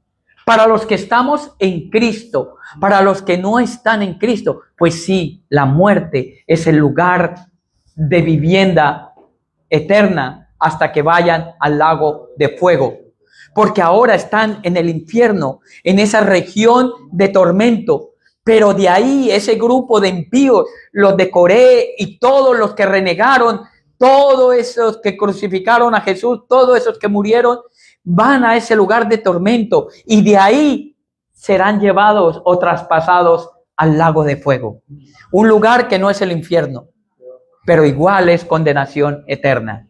Para los que estamos en Cristo, para los que no están en Cristo, pues sí, la muerte es el lugar de vivienda eterna hasta que vayan al lago de fuego. Porque ahora están en el infierno, en esa región de tormento. Pero de ahí ese grupo de impíos, los de Coré y todos los que renegaron, todos esos que crucificaron a Jesús, todos esos que murieron, van a ese lugar de tormento y de ahí serán llevados o traspasados al lago de fuego. Un lugar que no es el infierno, pero igual es condenación eterna.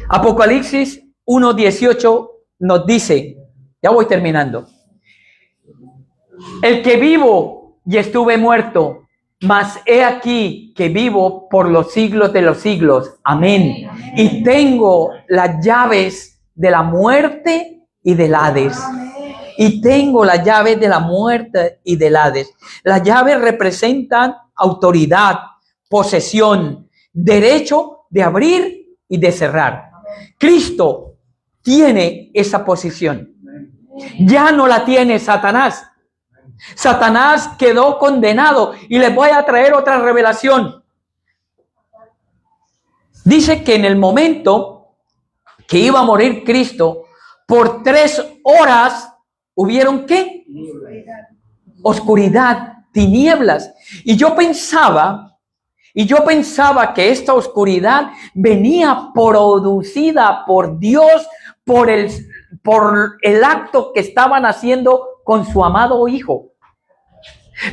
Apocalipsis 1:18 nos dice, ya voy terminando, el que vivo y estuve muerto, mas he aquí que vivo por los siglos de los siglos. Amén. Y tengo las llaves de la muerte y del Hades. Y tengo las llaves de la muerte y del Hades. Las llaves representan autoridad, posesión, derecho de abrir y de cerrar. Cristo tiene esa posición. Ya no la tiene Satanás. Satanás quedó condenado y les voy a traer otra revelación. Dice que en el momento que iba a morir Cristo, por 3 horas hubieron ¿qué? Oscuridad, tinieblas. Y yo pensaba que esta oscuridad venía producida por Dios, por el acto que estaban haciendo con su amado Hijo.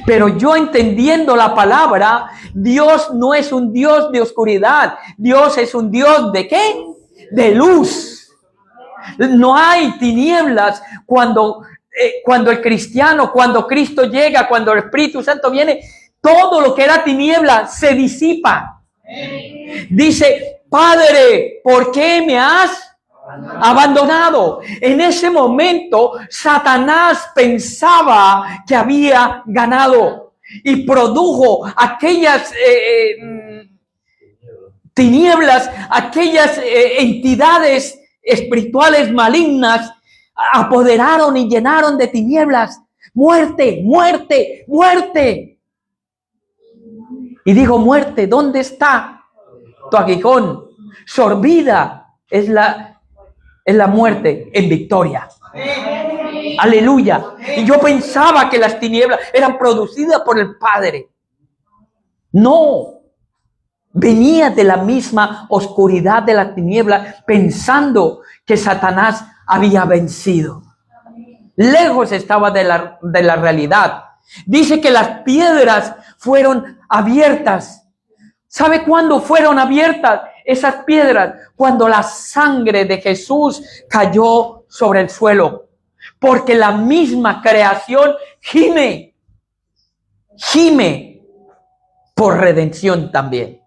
Pero yo entendiendo la palabra, Dios no es un Dios de oscuridad. Dios es un Dios ¿de qué? De luz. No hay tinieblas cuando el cristiano, cuando Cristo llega, cuando el Espíritu Santo viene, todo lo que era tiniebla se disipa. Dice, Padre, ¿por qué me has abandonado? En ese momento Satanás pensaba que había ganado y produjo aquellas tinieblas, aquellas entidades espirituales malignas apoderaron y llenaron de tinieblas. Muerte, muerte, muerte. Y dijo, muerte, ¿dónde está tu aguijón? Sorbida es la muerte en victoria. Aleluya. Y yo pensaba que las tinieblas eran producidas por el Padre. No. Venía de la misma oscuridad de la tiniebla, pensando que Satanás había vencido. Lejos estaba de la realidad. Dice que las piedras fueron abiertas. ¿Sabe cuándo fueron abiertas esas piedras? Cuando la sangre de Jesús cayó sobre el suelo. Porque la misma creación gime por redención también.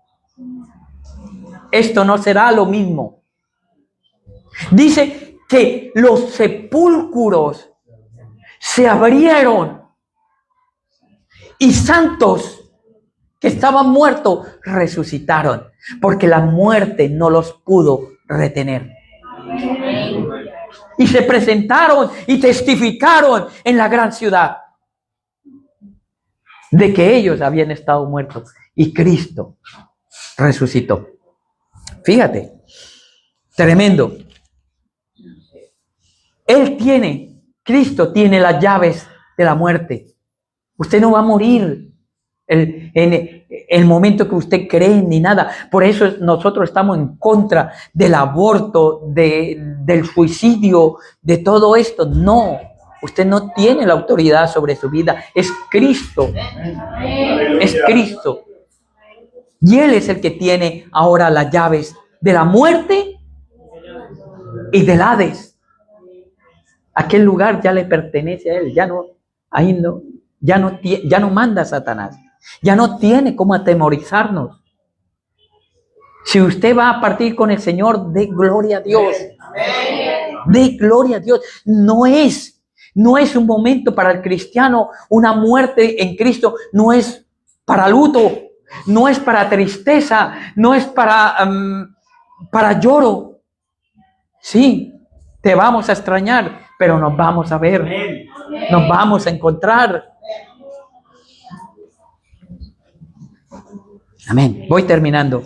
Esto no será lo mismo. Dice que los sepulcros se abrieron y santos que estaban muertos resucitaron, porque la muerte no los pudo retener. Y se presentaron y testificaron en la gran ciudad de que ellos habían estado muertos y Cristo resucitó. Fíjate, tremendo. Cristo tiene las llaves de la muerte. Usted no va a morir en el momento que usted cree ni nada. Por eso nosotros estamos en contra del aborto, del suicidio, de todo esto. No, usted no tiene la autoridad sobre su vida. Es Cristo. Es Cristo. Y Él es el que tiene ahora las llaves de la muerte y del Hades. Aquel lugar ya le pertenece a Él. Ya no manda a Satanás. Ya no tiene cómo atemorizarnos. Si usted va a partir con el Señor, dé gloria a Dios. Dé gloria a Dios. No es un momento para el cristiano, una muerte en Cristo no es para luto, no es para tristeza, no es para lloro. Sí, te vamos a extrañar, pero nos vamos a ver, nos vamos a encontrar. Amén. Voy terminando.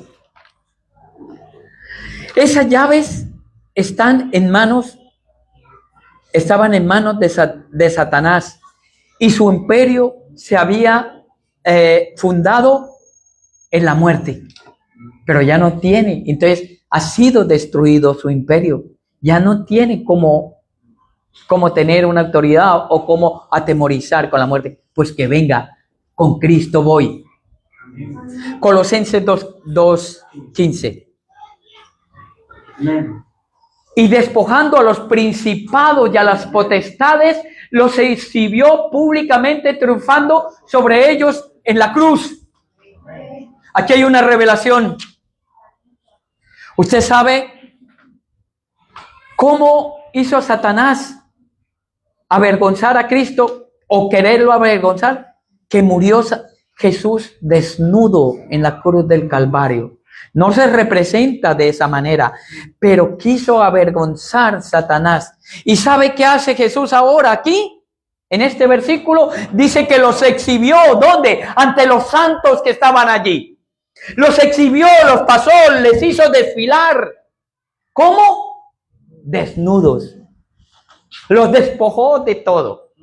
Esas llaves estaban en manos de Satanás y su imperio se había fundado en la muerte, pero ya no tiene. Entonces ha sido destruido su imperio. Ya no tiene como tener una autoridad o como atemorizar con la muerte. Pues que venga, con Cristo voy. Colosenses 2:15. Y despojando a los principados y a las potestades, los exhibió públicamente, triunfando sobre ellos en la cruz. Aquí hay una revelación. Usted sabe cómo hizo Satanás avergonzar a Cristo o quererlo avergonzar, que murió Jesús desnudo en la cruz del Calvario. No se representa de esa manera, pero quiso avergonzar Satanás. ¿Y sabe qué hace Jesús ahora aquí? En este versículo dice que los exhibió. ¿Dónde? Ante los santos que estaban allí. Los exhibió, los pasó, les hizo desfilar. ¿Cómo? Desnudos. Los despojó de todo.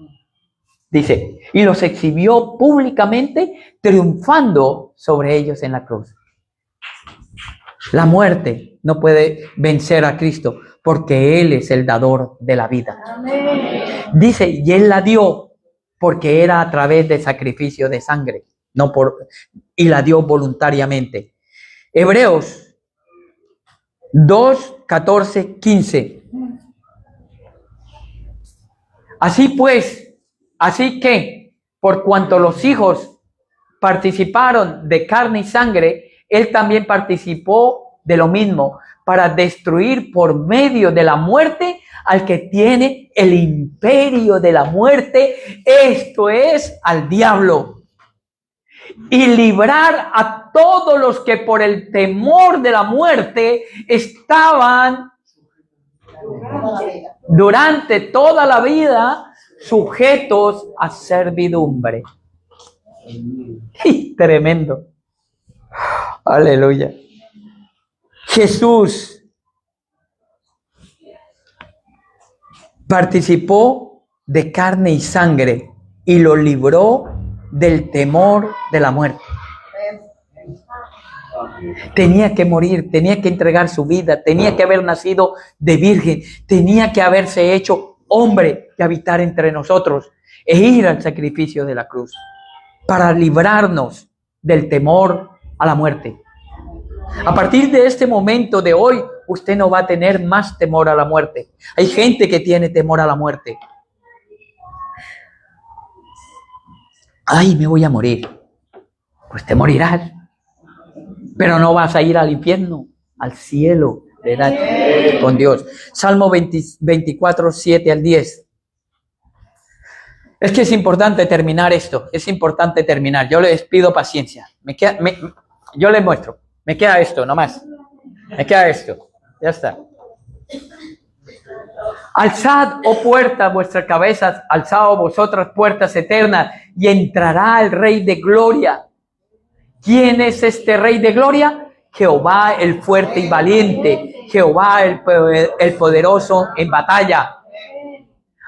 Dice, y los exhibió públicamente, triunfando sobre ellos en la cruz. La muerte no puede vencer a Cristo porque Él es el dador de la vida. Amén. Dice, y Él la dio porque era a través de sacrificio de sangre, y la dio voluntariamente. Hebreos 2:14-15. Así que, por cuanto los hijos participaron de carne y sangre, Él también participó de lo mismo, para destruir por medio de la muerte al que tiene el imperio de la muerte, esto es, al diablo, y librar a todos los que por el temor de la muerte estaban durante toda la vida sujetos a servidumbre. Tremendo. Aleluya. Jesús participó de carne y sangre y lo libró del temor de la muerte. Tenía que morir, tenía que entregar su vida, tenía que haber nacido de virgen, tenía que haberse hecho hombre y habitar entre nosotros e ir al sacrificio de la cruz para librarnos del temor a la muerte. A partir de este momento de hoy, usted no va a tener más temor a la muerte. Hay gente que tiene temor a la muerte. Ay, me voy a morir. Pues te morirás. Pero no vas a ir al infierno, al cielo, ¿verdad? Con Dios. Salmo 24, 7-10. Es que es importante terminar esto. Es importante terminar. Yo les pido paciencia. Yo les muestro. Me queda esto, nomás. Me queda esto. Ya está. Alzad, oh puertas, vuestras cabezas, alzad, oh vosotras puertas eternas, y entrará el Rey de Gloria. ¿Quién es este Rey de Gloria? Jehová el fuerte y valiente, Jehová el poderoso en batalla.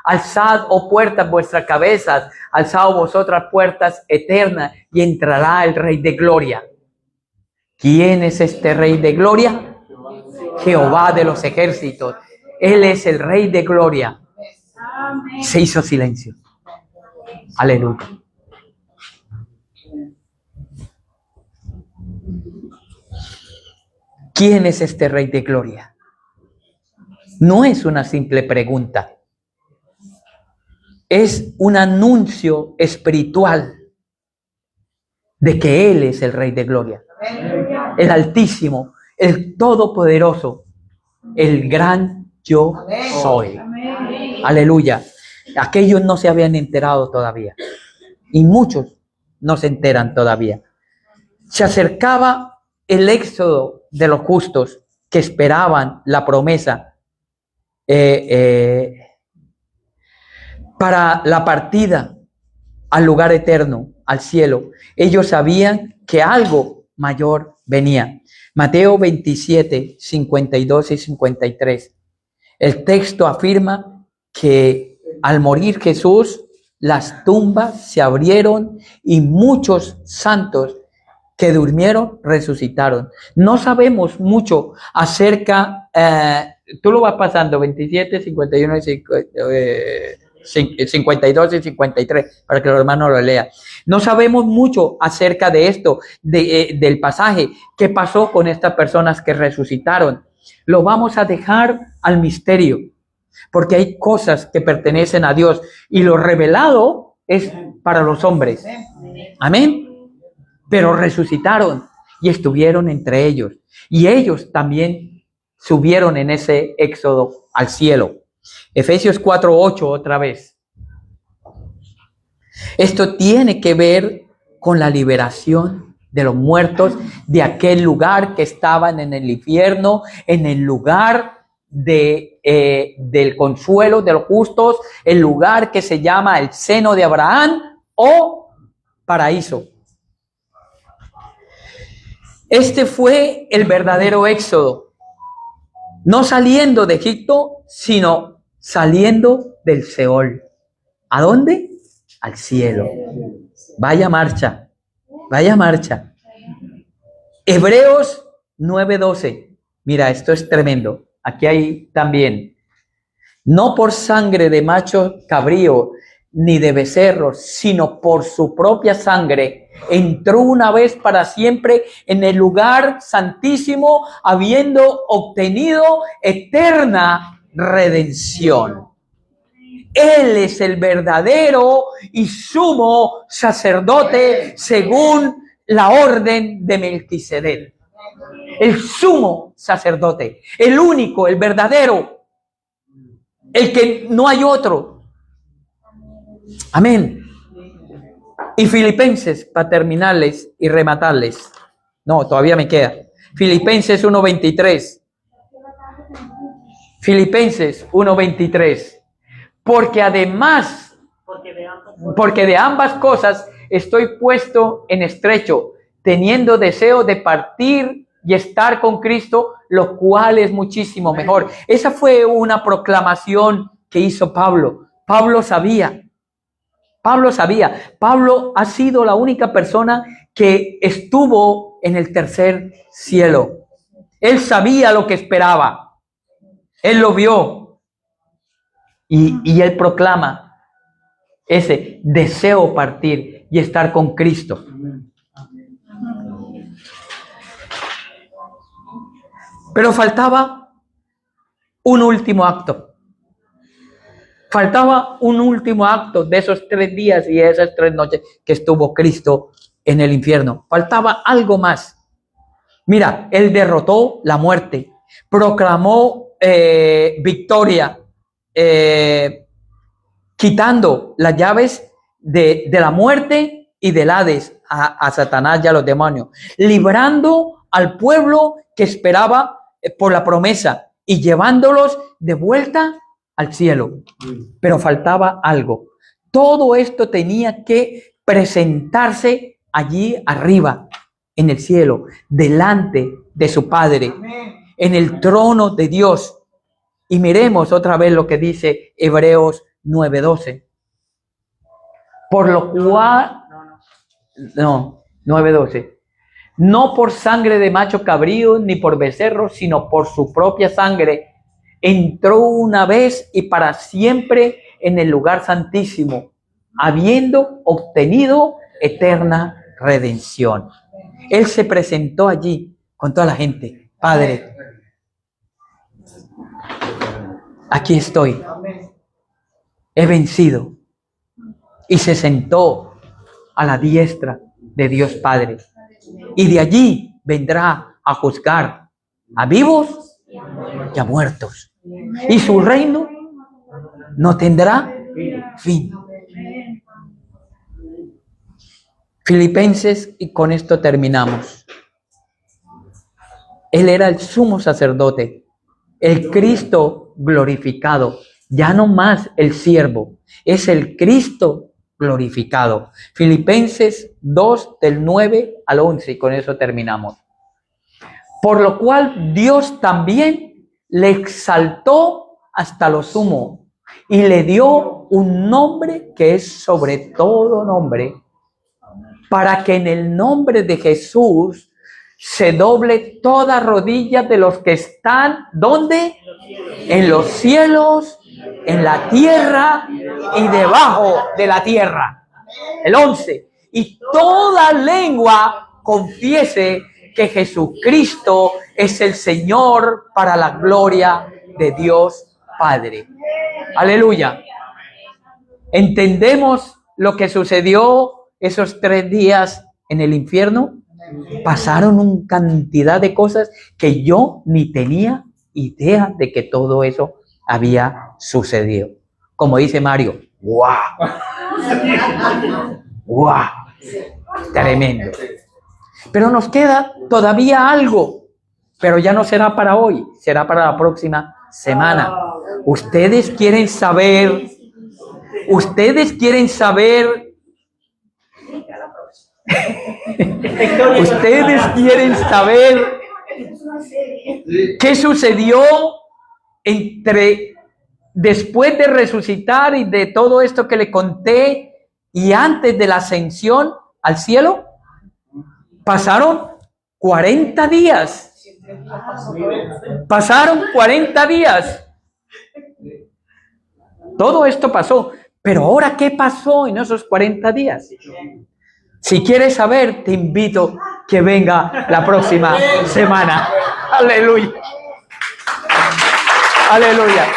Alzad, oh puertas, vuestras cabezas, alzad vosotras puertas eternas, y entrará el Rey de Gloria. ¿Quién es este Rey de Gloria? Jehová de los ejércitos. Él es el Rey de Gloria. Se hizo silencio. Aleluya. ¿Quién es este Rey de Gloria? No es una simple pregunta. Es un anuncio espiritual de que Él es el Rey de Gloria. El Altísimo, el Todopoderoso, el gran yo soy. Aleluya. Aquellos no se habían enterado todavía. Y muchos no se enteran todavía. Se acercaba el éxodo de los justos que esperaban la promesa para la partida al lugar eterno, al cielo. Ellos sabían que algo mayor venía. Mateo 27, 52 y 53. El texto afirma que al morir Jesús, las tumbas se abrieron y muchos santos que durmieron resucitaron. No sabemos mucho acerca, tú lo vas pasando, 27, 51 y 52 y 53, para que los hermanos lo lean. No sabemos mucho acerca de esto, del pasaje, qué pasó con estas personas que resucitaron. Lo vamos a dejar al misterio, porque hay cosas que pertenecen a Dios y lo revelado es para los hombres. Amén. Pero resucitaron y estuvieron entre ellos. Y ellos también subieron en ese éxodo al cielo. Efesios 4:8 otra vez. Esto tiene que ver con la liberación de los muertos de aquel lugar que estaban en el infierno, en el lugar del consuelo de los justos, el lugar que se llama el seno de Abraham o paraíso. Este fue el verdadero éxodo, no saliendo de Egipto, sino saliendo del Seol. ¿A dónde? Al cielo. Vaya marcha, vaya marcha. Hebreos 9:12. Mira, esto es tremendo. Aquí hay también. No por sangre de macho cabrío, ni de becerros, sino por su propia sangre, entró una vez para siempre en el lugar santísimo, habiendo obtenido eterna redención. Él es el verdadero y sumo sacerdote según la orden de Melquisedec. El sumo sacerdote, el único, el verdadero, el que no hay otro. Amén. Y Filipenses, para terminarles y rematarles. No, todavía me queda. Filipenses 1:23. Filipenses 1:23. Porque de ambas cosas estoy puesto en estrecho, teniendo deseo de partir y estar con Cristo, lo cual es muchísimo mejor. Esa fue una proclamación que hizo Pablo. Pablo sabía. Pablo ha sido la única persona que estuvo en el tercer cielo. Él sabía lo que esperaba. Él lo vio. Y él proclama ese deseo partir y estar con Cristo. Pero faltaba un último acto. Faltaba un último acto de esos 3 días y esas 3 noches que estuvo Cristo en el infierno. Faltaba algo más. Mira, él derrotó la muerte, proclamó victoria, quitando las llaves de la muerte y del Hades a Satanás y a los demonios, librando al pueblo que esperaba por la promesa y llevándolos de vuelta al cielo. Pero faltaba algo. Todo esto tenía que presentarse allí arriba, en el cielo, delante de su Padre, en el trono de Dios. Y miremos otra vez lo que dice Hebreos 9:12. Por lo cual, no, 9:12. No por sangre de macho cabrío ni por becerro, sino por su propia sangre, entró una vez y para siempre en el lugar santísimo, habiendo obtenido eterna redención. Él se presentó allí con toda la gente. Padre, aquí estoy. He vencido. Y se sentó a la diestra de Dios Padre. Y de allí vendrá a juzgar a vivos y a muertos. Y su reino no tendrá fin. Filipenses, y con esto terminamos. Él era el sumo sacerdote, el Cristo glorificado, ya no más el siervo, es el Cristo glorificado. Filipenses 2, del 9 al 11, y con eso terminamos. Por lo cual Dios también le exaltó hasta lo sumo y le dio un nombre que es sobre todo nombre, para que en el nombre de Jesús se doble toda rodilla de los que están, ¿dónde? En los cielos, en la tierra y debajo de la tierra. El 11. Y toda lengua confiese que Jesucristo es el Señor, para la gloria de Dios Padre. Aleluya. ¿Entendemos lo que sucedió esos 3 días en el infierno? Pasaron una cantidad de cosas que yo ni tenía idea de que todo eso había sucedido. Como dice Mario, ¡wow! ¡Wow! Tremendo. Pero nos queda todavía algo, pero ya no será para hoy, será para la próxima semana. Ustedes quieren saber Ustedes quieren saber qué sucedió después de resucitar y de todo esto que le conté y antes de la ascensión al cielo. Pasaron 40 días. Pasaron 40 días. Todo esto pasó. Pero ahora, ¿qué pasó en esos 40 días? Si quieres saber, te invito que venga la próxima semana. Aleluya. Aleluya.